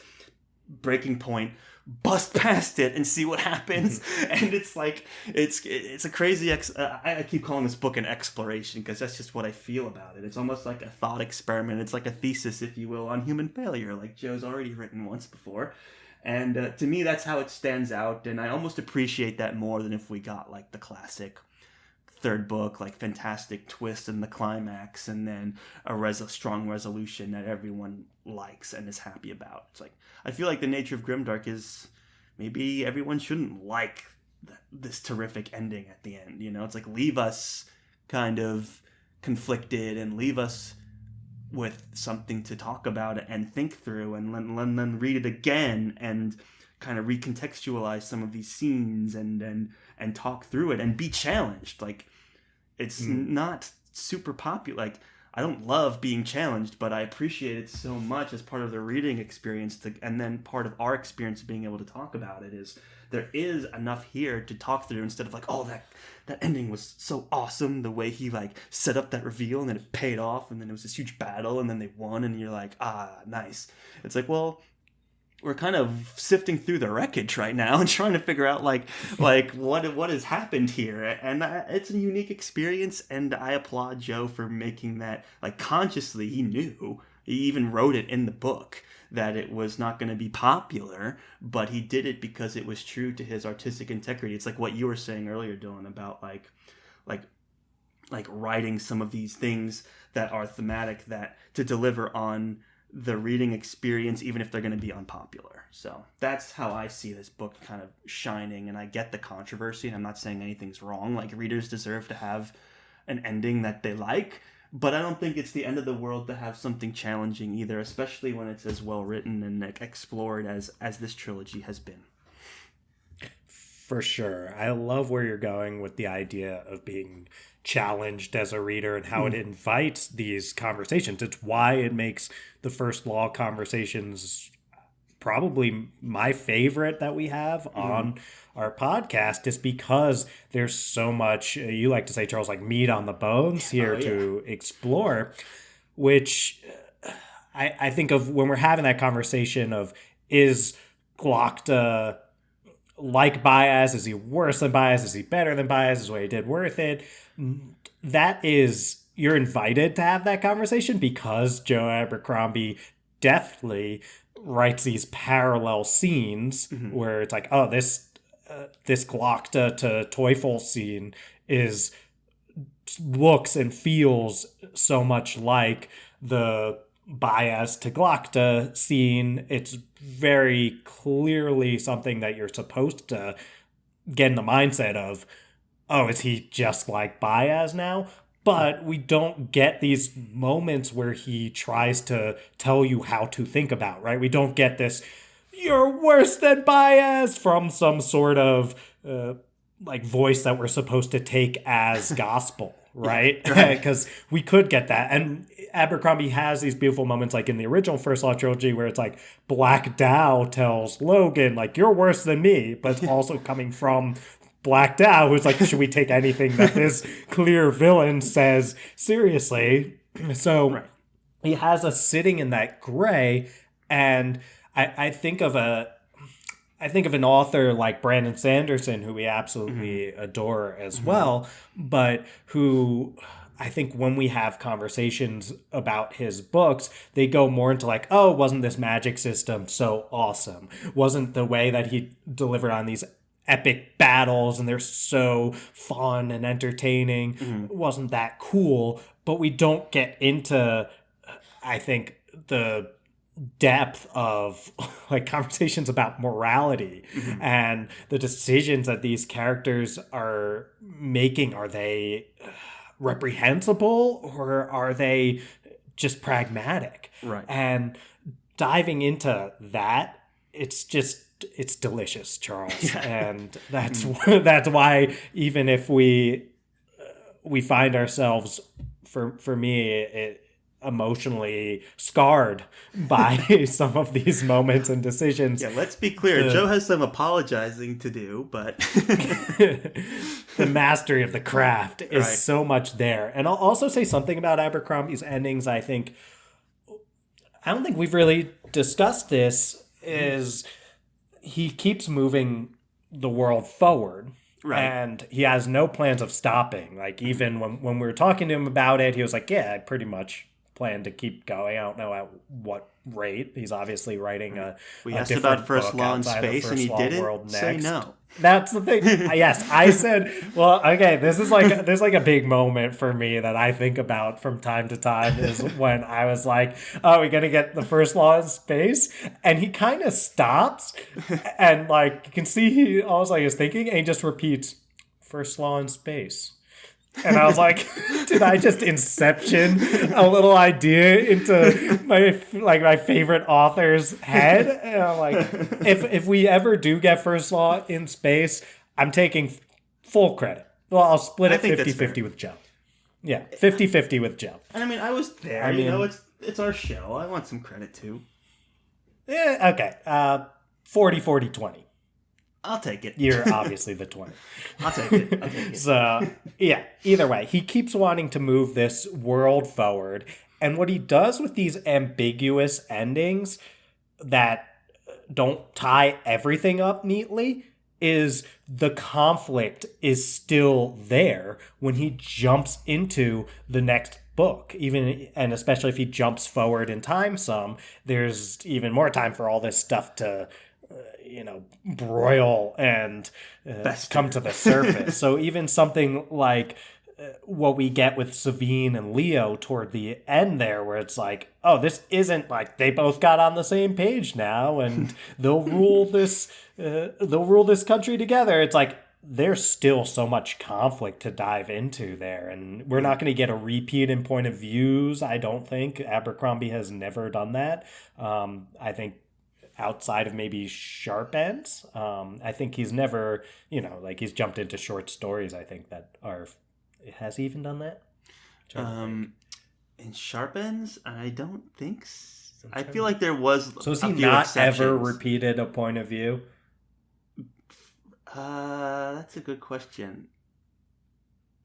breaking point, bust past it and see what happens. And it's like, it's a crazy I keep calling this book an exploration, because that's just what I feel about it. It's almost like a thought experiment. It's like a thesis, if you will, on human failure, like Joe's already written once before. And to me, that's how it stands out. And I almost appreciate that more than if we got like the classic third book, like fantastic twist in the climax, and then a strong resolution that everyone likes and is happy about. It's like, I feel like the nature of Grimdark is maybe everyone shouldn't like this terrific ending at the end. It's like, leave us kind of conflicted and leave us with something to talk about and think through, and then read it again and kind of recontextualize some of these scenes and talk through it and be challenged. Like, it's not super popular. Like, I don't love being challenged, but I appreciate it so much as part of the reading experience, and then part of our experience of being able to talk about it is there is enough here to talk through, instead of like, oh, that ending was so awesome, the way he like set up that reveal and then it paid off and then it was this huge battle and then they won and you're like, nice. It's like, well, we're kind of sifting through the wreckage right now and trying to figure out like what has happened here. And it's a unique experience, and I applaud Joe for making that, like, consciously. He knew, he even wrote it in the book, that it was not going to be popular, but he did it because it was true to his artistic integrity. It's like what you were saying earlier, Dylan, about like writing some of these things that are thematic, that to deliver on the reading experience, even if they're going to be unpopular. So that's how I see this book kind of shining. And I get the controversy, and I'm not saying anything's wrong. Like, readers deserve to have an ending that they like, but I don't think it's the end of the world to have something challenging either, especially when it's as well written and explored as this trilogy has been. For sure. I love where you're going with the idea of being challenged as a reader and how it invites these conversations. It's why it makes the First Law conversations probably my favorite that we have on our podcast, is because there's so much, you like to say, Charles, like meat on the bones here to explore, which I think of when we're having that conversation of, is Glokta like Baez? Is he worse than Baez? Is he better than Baez? Is what he did worth it? That is, you're invited to have that conversation because Joe Abercrombie deftly writes these parallel scenes where it's like, oh, this Glokta to Teufel scene is looks and feels so much like the Baez to Glokta scene. It's very clearly something that you're supposed to get in the mindset of, oh, is he just like Baez now? But we don't get these moments where he tries to tell you how to think about, right? We don't get this, you're worse than Baez, from some sort of like voice that we're supposed to take as gospel, right? Because we could get that. And Abercrombie has these beautiful moments like in the original First Law trilogy where it's like Black Dow tells Logan, like, you're worse than me, but it's also coming from Black Dow, who's like, should we take anything that this clear villain says seriously? So he has us sitting in that gray, and I think of an author like Brandon Sanderson, who we absolutely adore as well, but who I think when we have conversations about his books, they go more into like, oh, wasn't this magic system so awesome? Wasn't the way that he delivered on these epic battles and they're so fun and entertaining, wasn't that cool? But we don't get into, I think, the depth of like conversations about morality and the decisions that these characters are making. Are they reprehensible or are they just pragmatic? Right. And diving into that, it's delicious, Charles. And that's why, even if we find ourselves, for me, emotionally scarred by some of these moments and decisions. Yeah, let's be clear. Joe has some apologizing to do, but the mastery of the craft is so much there. And I'll also say something about Abercrombie's endings. I don't think we've really discussed this, is he keeps moving the world forward. Right. And he has no plans of stopping. Like, even when we were talking to him about it, he was like, yeah, I pretty much plan to keep going. I don't know at what rate. He's obviously writing we asked about First Law in Space, and he didn't say no. That's the thing. Yes, I said, well, okay, there's like a big moment for me that I think about from time to time, is when I was like, oh, we're gonna get the First Law in Space, and he kind of stops, and like you can see he almost like is thinking, and he just repeats First Law in Space. And I was like, did I just inception a little idea into my favorite author's head? And I'm like, if we ever do get First Law in Space, I'm taking full credit. Well, I'll split it 50-50 with Joe. Yeah, 50-50 with Joe. And I mean, I was there. I mean, it's our show. I want some credit too. Yeah, okay. 40-40-20. I'll take it. You're obviously the 20. I'll take it. So, yeah, either way, he keeps wanting to move this world forward. And what he does with these ambiguous endings that don't tie everything up neatly is the conflict is still there when he jumps into the next book. Even, and especially if he jumps forward in time some, there's even more time for all this stuff to broil and come to the surface. So even something like what we get with Savine and Leo toward the end there, where it's like, oh, this isn't like they both got on the same page now and they'll rule this country together. It's like there's still so much conflict to dive into there, and we're not going to get a repeat in point of views. I don't think Abercrombie has never done that. I think outside of maybe Sharp Ends, I think he's never, he's jumped into short stories, I think, that are... Has he even done that? In Sharp Ends, I don't think so. I feel like there was So has he not ever repeated a point of view? That's a good question.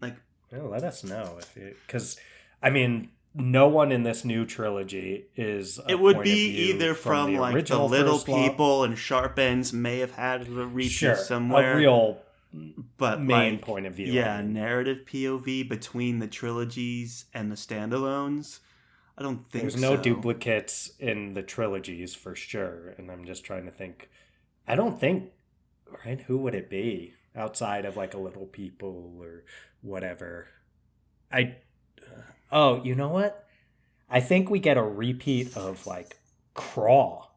Let us know. Because, I mean, no one in this new trilogy is a It would point be of view either from the like the original little first law. people, and Sharp Ends may have had a repeat Sure, somewhere. a real but main like, point of view. yeah, I mean. narrative POV between the trilogies and the standalones. I don't think There's no so. duplicates in the trilogies for sure, and I'm just trying to think. I don't think, right? Who would it be outside of like a little people or whatever? I. Oh, you know what? I think we get a repeat of like Craw,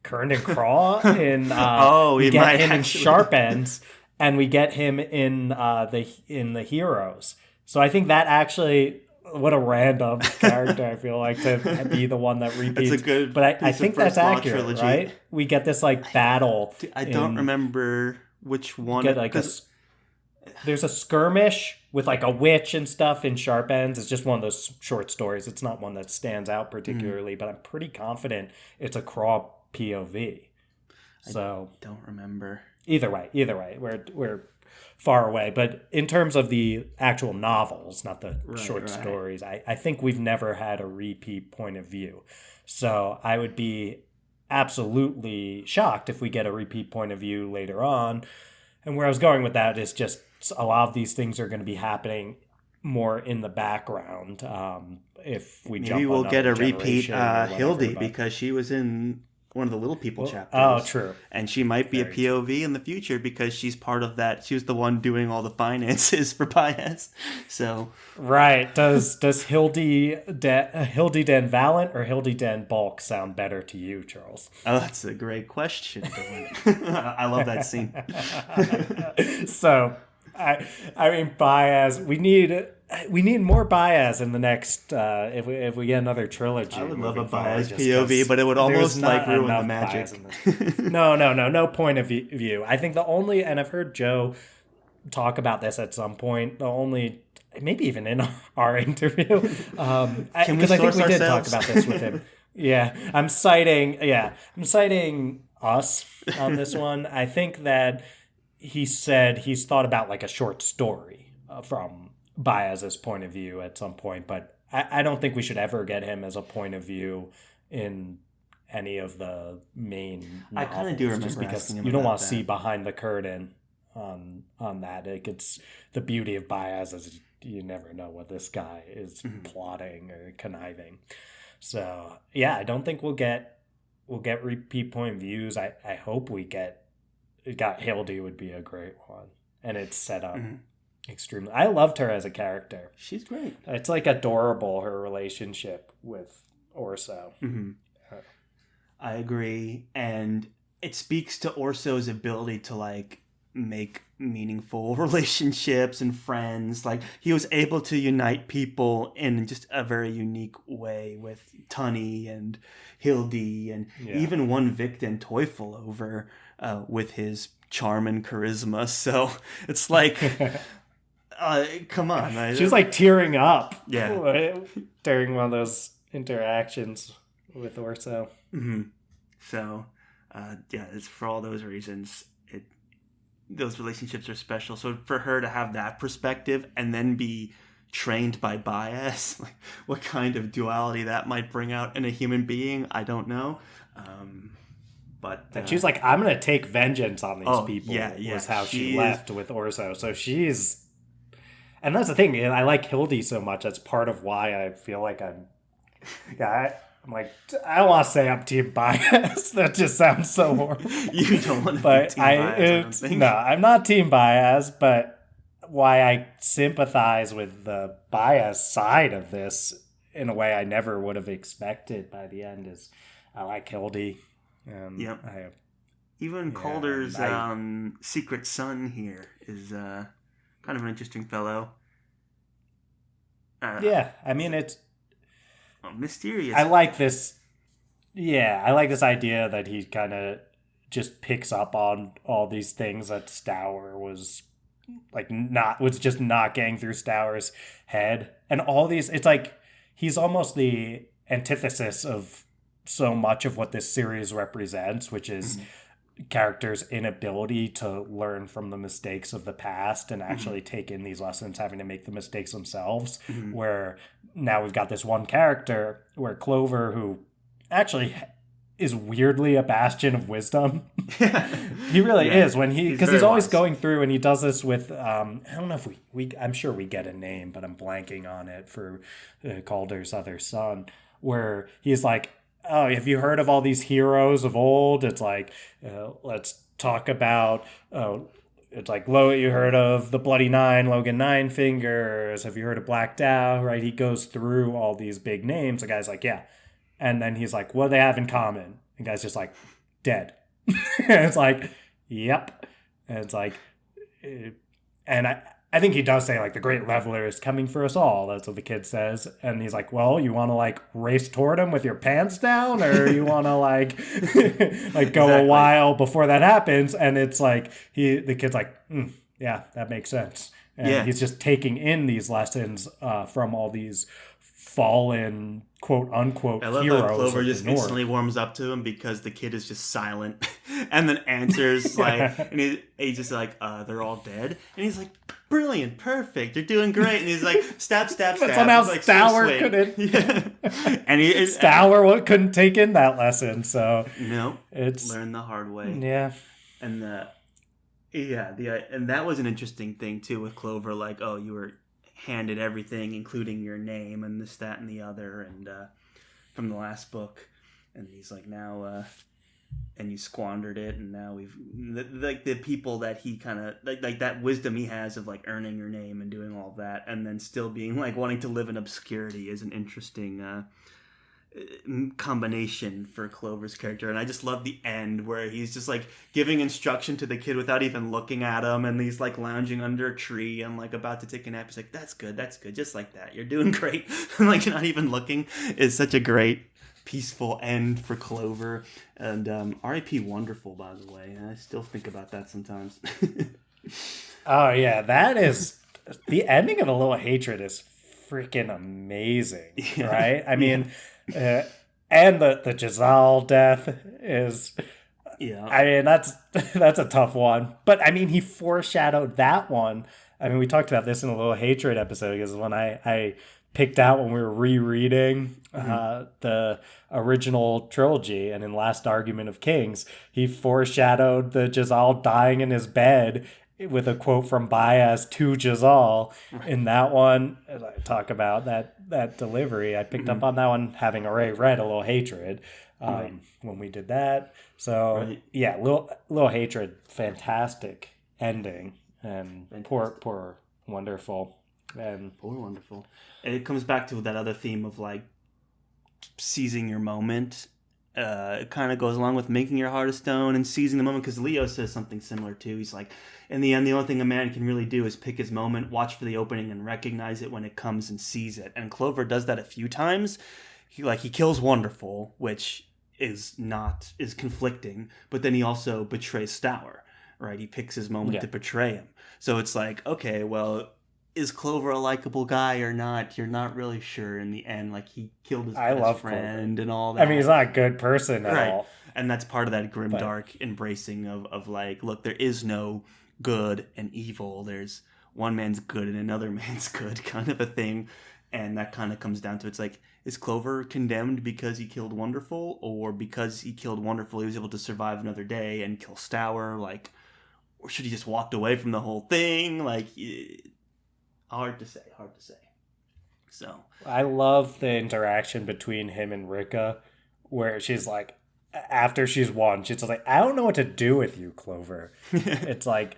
Kernan Craw in. Oh, we we get might him in actually. Sharp Ends, and we get him in the Heroes. So I think that actually. What a random character I feel like to be the one that repeats. That's a good but I piece of think that's first law accurate, trilogy. right? We get this like battle. I don't remember which one. Get like there's a skirmish with like a witch and stuff in Sharp Ends. It's just one of those short stories. It's not one that stands out particularly, but I'm pretty confident it's a Craw POV. So I don't remember. Either way, we're far away. But in terms of the actual novels, not the short stories, I think we've never had a repeat point of view. So I would be absolutely shocked if we get a repeat point of view later on. And where I was going with that is just a lot of these things are going to be happening more in the background. If we maybe we'll get a repeat Hildy because she was in one of the Little People chapters. Oh, true. And she might be a POV in the future because she's part of that. She was the one doing all the finances for Baez. So right. Does Hildy Den Valent or Hildy Den Bulk sound better to you, Charles? Oh, that's a great question. I love that scene. So I mean Baez, we need more Baez in the next if we get another trilogy. I would love a Baez POV, but it would almost like ruin the magic. No point of view. I think the only, and I've heard Joe talk about this at some point, the only, maybe even in our interview, because I think we did talk about this with him. Yeah, I'm citing us on this one. I think that he said he's thought about like a short story from Baez's point of view at some point, but I don't think we should ever get him as a point of view in any of the main novels. I kind of do remember just because asking him you don't about want to that. see behind the curtain on that. It's the beauty of Baez is you never know what this guy is plotting or conniving. So yeah, I don't think we'll get repeat point views. I hope we got Hildy would be a great one, and it's set up extremely. I loved her as a character. She's great. It's like adorable, her relationship with Orso. I agree, and it speaks to Orso's ability to like make meaningful relationships and friends. Like he was able to unite people in just a very unique way with Tunny and Hildy, and even won Vic and Teufel over with his charm and charisma. So it's like, come on. She was like tearing up. Yeah. During one of those interactions with Orso. So, it's for all those reasons. Those relationships are special. So for her to have that perspective and then be trained by Baez, like what kind of duality that might bring out in a human being, I don't know. But and she's like, I'm going to take vengeance on these people. Yeah. Was how she left with Orso. So she's, and that's the thing. I like Hildy so much. That's part of why I feel like I'm like, I don't want to say I'm Team Baez. That just sounds so horrible. You don't want to be Team Baez, No, I'm not Team Baez, but why I sympathize with the Baez side of this in a way I never would have expected by the end is I like Hildy. Even Calder's secret son here is kind of an interesting fellow. I mean, it's mysterious. I like this. Yeah, I like this idea that he kind of just picks up on all these things that Stour was just not getting through Stour's head, and all these. It's like he's almost the antithesis of so much of what this series represents, which is character's inability to learn from the mistakes of the past and actually take in these lessons, having to make the mistakes themselves. Where now we've got this one character where Clover, who actually is weirdly a bastion of wisdom. He really is, when because he's always going through, and he does this with I don't know if we I'm sure we get a name, but I'm blanking on it, for Calder's other son, where he's like, oh, have you heard of all these heroes of old? It's like, let's talk about, it's like, you heard of the Bloody Nine, Logan Nine Fingers? Have you heard of Black Dow? Right? He goes through all these big names. The guy's like, yeah. And then he's like, what do they have in common? And the guy's just like, dead. And it's like, yep. And it's like, and I think he does say, like, the great leveler is coming for us all. That's what the kid says. And he's like, well, you want to, like, race toward him with your pants down? Or you want to, like, like go a while before that happens? And it's like, the kid's like, yeah, that makes sense. And he's just taking in these lessons from all these fallen, quote unquote, heroes. I love how Clover just instantly warms up to him, because the kid is just silent and then answers like, and he's just like, they're all dead. And he's like, brilliant, perfect, you're doing great. And he's like, stab. But somehow like, Stour couldn't. And Stour couldn't take in that lesson. So no, it's learn the hard way. Yeah. And and that was an interesting thing too with Clover. Like, oh, you were handed everything, including your name and this, that, and the other, and from the last book, and he's like, now and you squandered it, and now we've like the people that he kind of like that wisdom he has of like earning your name and doing all that, and then still being like wanting to live in obscurity, is an interesting combination for Clover's character. And I just love the end where he's just like giving instruction to the kid without even looking at him, and he's like lounging under a tree and like about to take a nap. He's like, that's good, just like that, you're doing great. Like, you're not even looking. Is such a great peaceful end for Clover. And R.I.P. Wonderful, by the way. I still think about that sometimes. Oh yeah, that is the ending of A Little Hatred is freaking amazing. Right? I mean, and the Jezal death is, I mean, that's a tough one. But I mean, he foreshadowed that one. I mean, we talked about this in A Little Hatred episode, because when I picked out when we were rereading the original trilogy, and in Last Argument of Kings, he foreshadowed the Jezal dying in his bed with a quote from Baez to Jezal. In that one, I talk about that delivery. I picked up on that one, having already read A Little Hatred when we did that. So yeah, Little Hatred, fantastic ending, and fantastic. Poor Wonderful. And poor Wonderful. And it comes back to that other theme of like seizing your moment. It kind of goes along with making your heart of stone and seizing the moment, because Leo says something similar too. He's like, in the end, the only thing a man can really do is pick his moment, watch for the opening, and recognize it when it comes and seize it. And Clover does that a few times. He kills Wonderful, which is conflicting, but then he also betrays Stour, right? He picks his moment to betray him. So it's like, okay, well, is Clover a likable guy or not? You're not really sure in the end. Like, he killed his best friend and all that. I mean, he's not a good person at all. And that's part of that grim, dark embracing of like, look, there is no good and evil. There's one man's good and another man's good, kind of a thing. And that kind of comes down to, it's like, is Clover condemned because he killed Wonderful, or because he killed Wonderful he was able to survive another day and kill Stour? Like, or should he just walked away from the whole thing? Like, hard to say. So I love the interaction between him and Rika, where she's like, after she's won, she's like, I don't know what to do with you, Clover. It's like,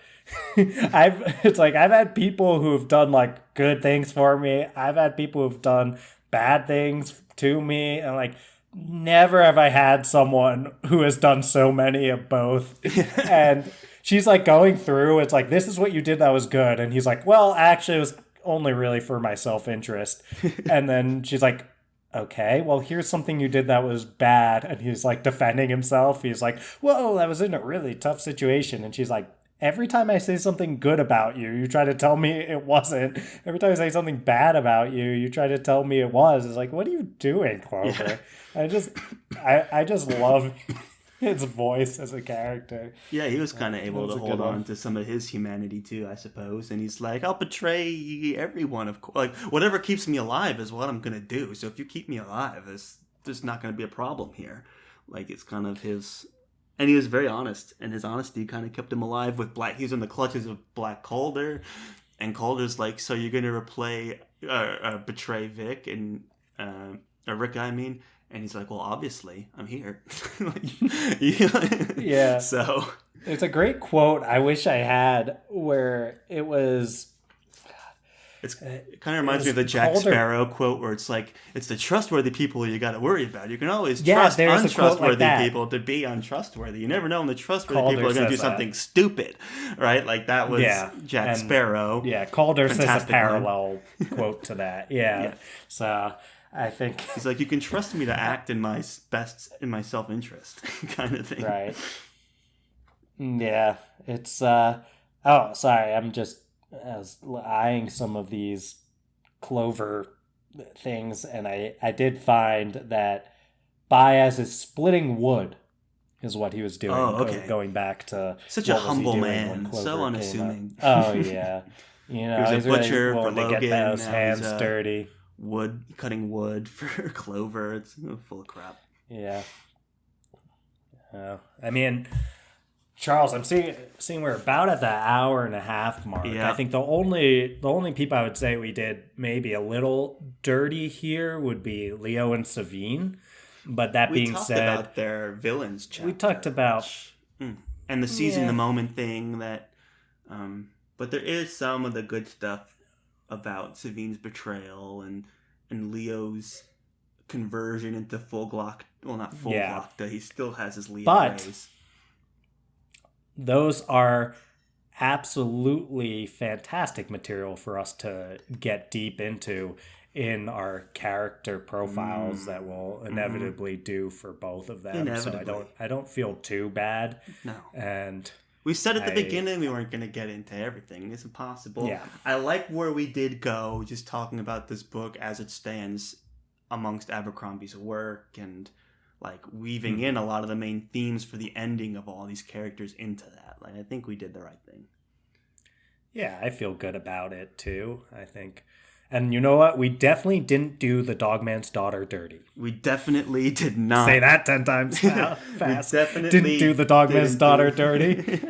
I've had people who've done like good things for me. I've had people who've done bad things to me, and like, never have I had someone who has done so many of both. And she's like going through, it's like, this is what you did that was good. And he's like, well, actually, it was only really for my self-interest. And then she's like, okay, well, here's something you did that was bad. And he's like defending himself. He's like, whoa, I was in a really tough situation. And she's like, every time I say something good about you, you try to tell me it wasn't. Every time I say something bad about you, you try to tell me it was. It's like, what are you doing, Clover? Yeah. I just love his voice as a character. Yeah, he was kind of That able was to a good hold on one. to some of his humanity too, I suppose. And he's like, "I'll betray everyone, of course. Like whatever keeps me alive is what I'm gonna do. So if you keep me alive, there's not gonna be a problem here." Like it's kind of his, and he was very honest, and his honesty kind of kept him alive. With Black, he was in the clutches of Black Calder, and Calder's like, "So you're gonna betray Vic and Rick, I mean." And he's like, "Well, obviously, I'm here." Like, Yeah. so There's a great quote I wish I had where it kind of reminds me of the Jack Calder. Sparrow quote where it's like, "It's the trustworthy people you got to worry about. You can always Yeah, trust there's a quote like untrustworthy that. people to be untrustworthy. You never know when the trustworthy Calder people are going to do says that. something stupid, right?" Like that was Yeah, Jack and Sparrow. Yeah, Calder says a Fantastic line. parallel quote to that. Yeah. Yeah. So I think He's like, "You can trust me to act in my self-interest," kind of thing. right. Yeah, it's oh, sorry, I was eyeing some of these Clover things, and I did find that Baez is splitting wood is what he was doing. Oh, okay. Going back to Such a what was he humble doing man, when Clover so came unassuming. out. Oh yeah, you know He was a he's really butcher for willing to Logan. get those Now hands he's dirty. cutting wood for Clover. It's full of crap. Yeah. I mean, Charles, I'm seeing we're about at the hour and a half mark. Yeah. I think the only people I would say we did maybe a little dirty here would be Leo and Savine. But that We being talked said, about their villains chapter. we talked about and the seizing Yeah. the moment thing that but there is some of the good stuff about Savine's betrayal and Leo's conversion into full Glock. Well, not full Yeah. Glock. He still has his Leo But- ways. those are absolutely fantastic material for us to get deep into in our character profiles that we'll inevitably do for both of them. Inevitably. So I don't feel too bad. No. And We said at the I- beginning we weren't going to get into everything. It's impossible. Yeah. I like where we did go, just talking about this book as it stands amongst Abercrombie's work and like weaving in a lot of the main themes for the ending of all these characters into that. Like I think we did the right thing. yeah, I feel good about it too, I think. And you know what? We definitely didn't do the Dogman's daughter dirty. We definitely did not. Say that 10 times fast. definitely Didn't do the Dogman's didn't daughter do- dirty.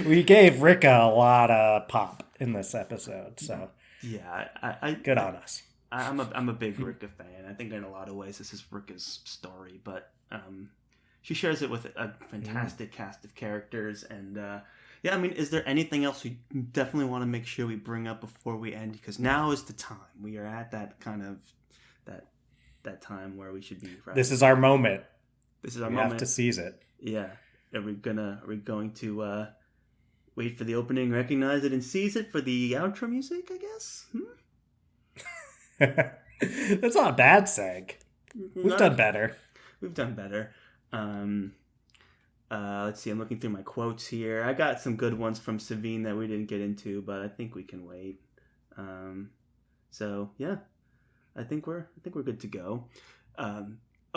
We gave Ricka a lot of pop in this episode, so Yeah, I good on us. I'm a big Ricka fan. I think in a lot of ways this is Ricka's story, but she shares it with a fantastic cast of characters. And yeah, I mean, is there anything else we definitely want to make sure we bring up before we end? Because now is the time. We are at that kind of that time where we should be. Right? This is our moment. This is our We moment. have to seize it. Yeah. Are we going to wait for the opening, recognize it, and seize it for the outro music? I guess. That's not a bad seg. We've done better. We've done better. Let's see. I'm looking through my quotes here. I got some good ones from Savine that we didn't get into, but I think we can wait. So yeah, I think we're good to go.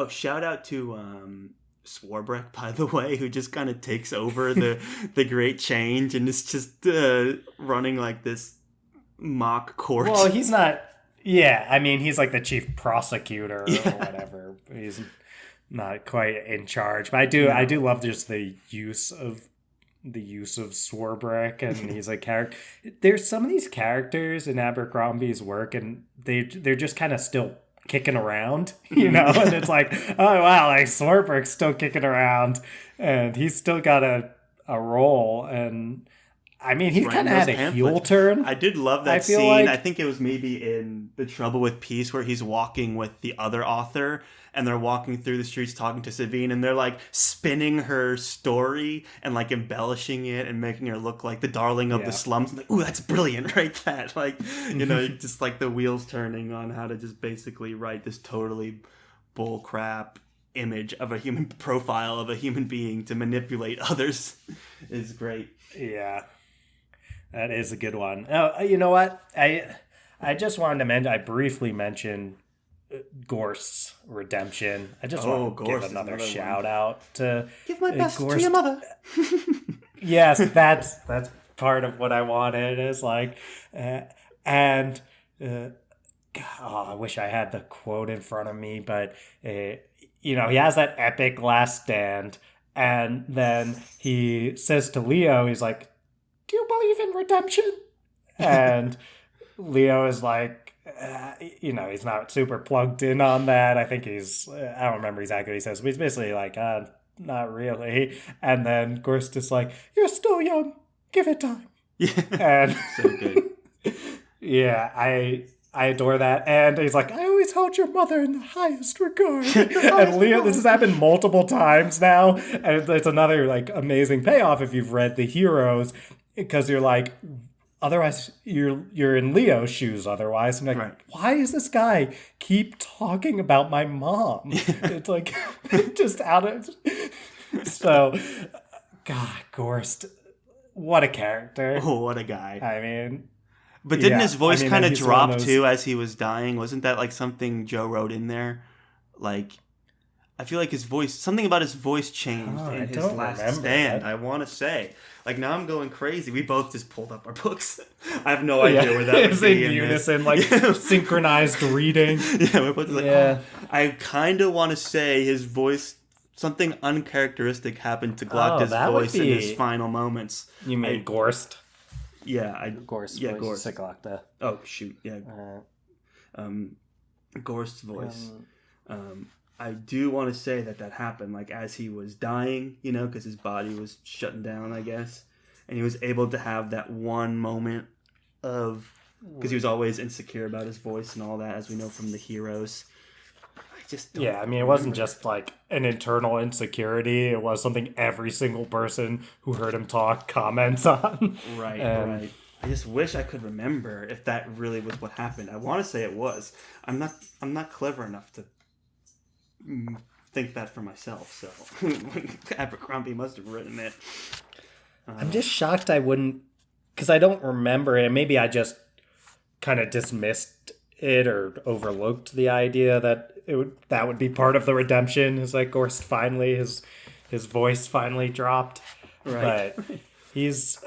Shout out to Swarbrick, by the way, who just kind of takes over the Great Change and is just running like this mock court. Well, he's not. Yeah, I mean, he's like the chief prosecutor or whatever. He's not quite in charge, but I do love just the use of Swarbrick, and he's a character. There's some of these characters in Abercrombie's work, and they're just kind of still kicking around, you know, and it's like, oh wow, like Swarbrick's still kicking around, and he's still got a role, and I mean, he kind of had a heel turn. I did love that feel scene. like- I think it was maybe in The Trouble with Peace where he's walking with the other author and they're walking through the streets talking to Savine and they're like spinning her story and like embellishing it and making her look like the darling of the slums. I'm like, ooh, that's brilliant. Write that. Like, you know, just like the wheels turning on how to just basically write this totally bull crap image of a human profile of a human being to manipulate others is great. Yeah, that is a good one. Oh, you know what? I just wanted to mention. I briefly mentioned Gorst's redemption. I just Oh, want to Gorst give is another another shout one. out to Give my best Gorst. to your mother. Yes, that's part of what I wanted. Is like, and I wish I had the quote in front of me, but he has that epic last stand, and then he says to Leo, he's like, "Do you believe in redemption?" And Leo is like, he's not super plugged in on that. I think I don't remember exactly what he says, but he's basically like, not really. And then Gorst is like, "You're still young. Give it time." Yeah. And So good. yeah, I adore that. And he's like, "I always held your mother in the highest regard." And Leo, this has happened multiple times now. And it's another like amazing payoff if you've read The Heroes, because you're like, otherwise you're in Leo's shoes otherwise. I'm like, Right. why is this guy keep talking about my mom? It's like just out of so God, Gorst, what a character. Oh, what a guy. I mean, But didn't yeah, his voice kind of and he's one of drop those- too as he was dying? Wasn't that like something Joe wrote in there? Like, I feel like something about his voice changed I in his don't last remember stand. that. I want to say, like, now I'm going crazy. We both just pulled up our books. I have no idea where that it's would be in this. unison, like synchronized reading. Yeah, we're both like, Yeah. I kind of want to say his voice, something uncharacteristic happened to Glocta's that would voice in be- his final moments. You mean Gorst? Yeah, Gorst. Yeah, voice Gorst. Glocta. Oh shoot, yeah. Gorst's voice. I do want to say that happened, like, as he was dying, because his body was shutting down, I guess. And he was able to have that one moment of... Because he was always insecure about his voice and all that, as we know from The Heroes. I just don't Yeah, I mean, it wasn't just like an internal insecurity. It was something every single person who heard him talk comments on. Right, And- right. I just wish I could remember if that really was what happened. I want to say it was. I'm not clever enough to think that for myself, so Abercrombie must have written it. I'm just shocked I wouldn't, because I don't remember it. Maybe I just kind of dismissed it or overlooked the idea that that would be part of the redemption. It's like Gorst finally, his voice finally dropped. Right. But he's,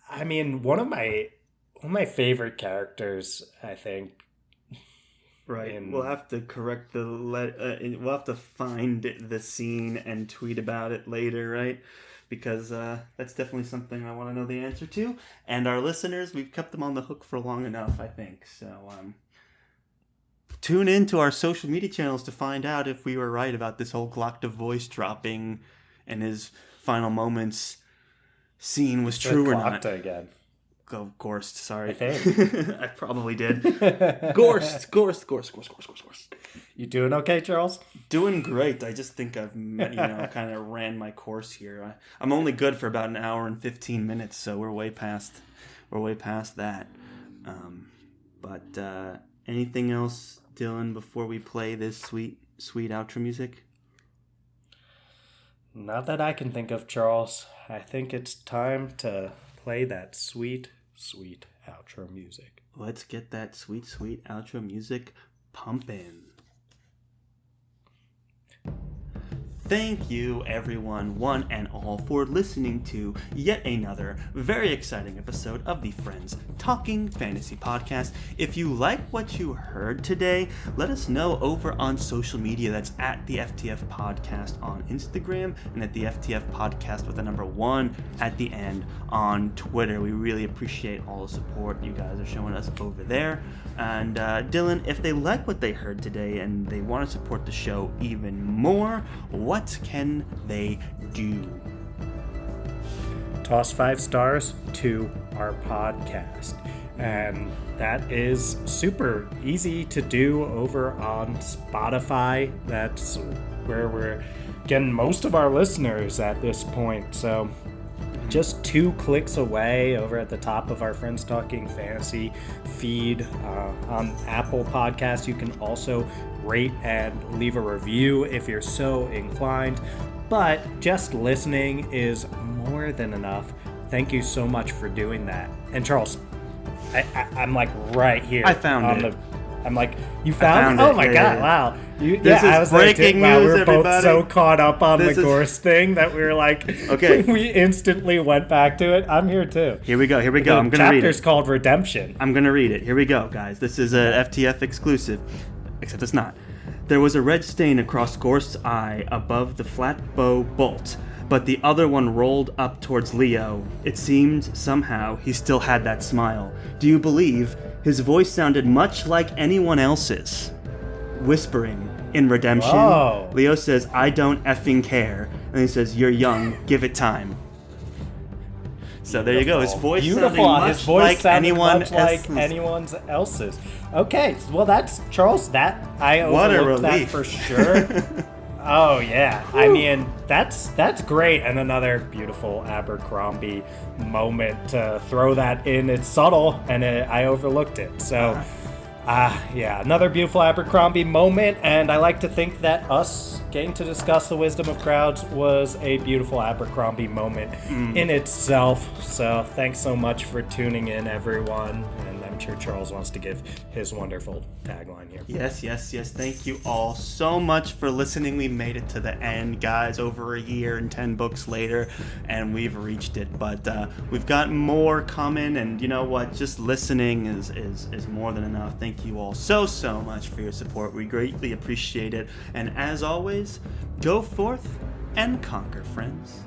I mean, one of my favorite characters, I think. Right. We'll have to correct we'll have to find the scene and tweet about it later, right? Because that's definitely something I want to know the answer to. And our listeners, we've kept them on the hook for long enough, I think. So tune in to our social media channels to find out if we were right about this whole Glocta voice dropping and his final moments scene was true or not. Glocta again. Oh, Gorst, sorry. I think. I probably did. Gorst. You doing okay, Charles? Doing great. I just think I've, kind of ran my course here. I'm only good for about an hour and 15 minutes, so we're way past that. But anything else, Dylan, before we play this sweet outro music? Not that I can think of, Charles. I think it's time to play that sweet, sweet outro music. Let's get that sweet, sweet outro music pumping. Thank you, everyone, one and all, for listening to yet another very exciting episode of the Friends Talking Fantasy Podcast. If you like what you heard today, let us know over on social media. That's at the FTF Podcast on Instagram and at the FTF Podcast with the number 1 at the end on Twitter. We really appreciate all the support you guys are showing us over there. And Dylan, if they like what they heard today and they want to support the show even more, what can they do? Toss 5 stars to our podcast. And that is super easy to do over on Spotify. That's where we're getting most of our listeners at this point. So just 2 clicks away over at the top of our Friends Talking Fantasy feed on Apple Podcasts. You can also rate and leave a review if you're so inclined. But just listening is more than enough. Thank you so much for doing that. And Charles, I'm like right here. I found on it. I'm like, you found it? it. Oh my god, wow. This is I was like, breaking wow, we news, were both everybody. so caught up on This the is- Gorse thing that we were like, Okay. we instantly went back to it. I'm here too. Here we go. The I'm going to read chapter's it. called Redemption. I'm going to read it. Here we go, guys. This is a FTF exclusive, except it's not. There was a red stain across Gorst's eye above the flat bow bolt, but the other one rolled up towards Leo. It seemed, somehow, he still had that smile. Do you believe? His voice sounded much like anyone else's. Whispering, in Redemption, Whoa. Leo says, I don't effing care. And he says, you're young, give it time. So there you go. His voice sounding much His voice like sounded anyone much like else's. anyone else's. Okay, well that's Charles. That I What a overlooked that relief. for sure. Oh yeah, I mean that's great, and another beautiful Abercrombie moment to throw that in. It's subtle, and I overlooked it. So, yeah, another beautiful Abercrombie moment, and I like to think that us getting to discuss the wisdom of crowds was a beautiful Abercrombie moment in itself. So, thanks so much for tuning in, everyone, and I'm sure Charles wants to give his wonderful tagline here. Yes. Thank you all so much for listening. We made it to the end, guys, over a year and 10 books later, and we've reached it. But we've got more coming, and you know what? Just listening is more than enough. Thank you all so much for your support. We greatly appreciate it. And as always, go forth and conquer, friends.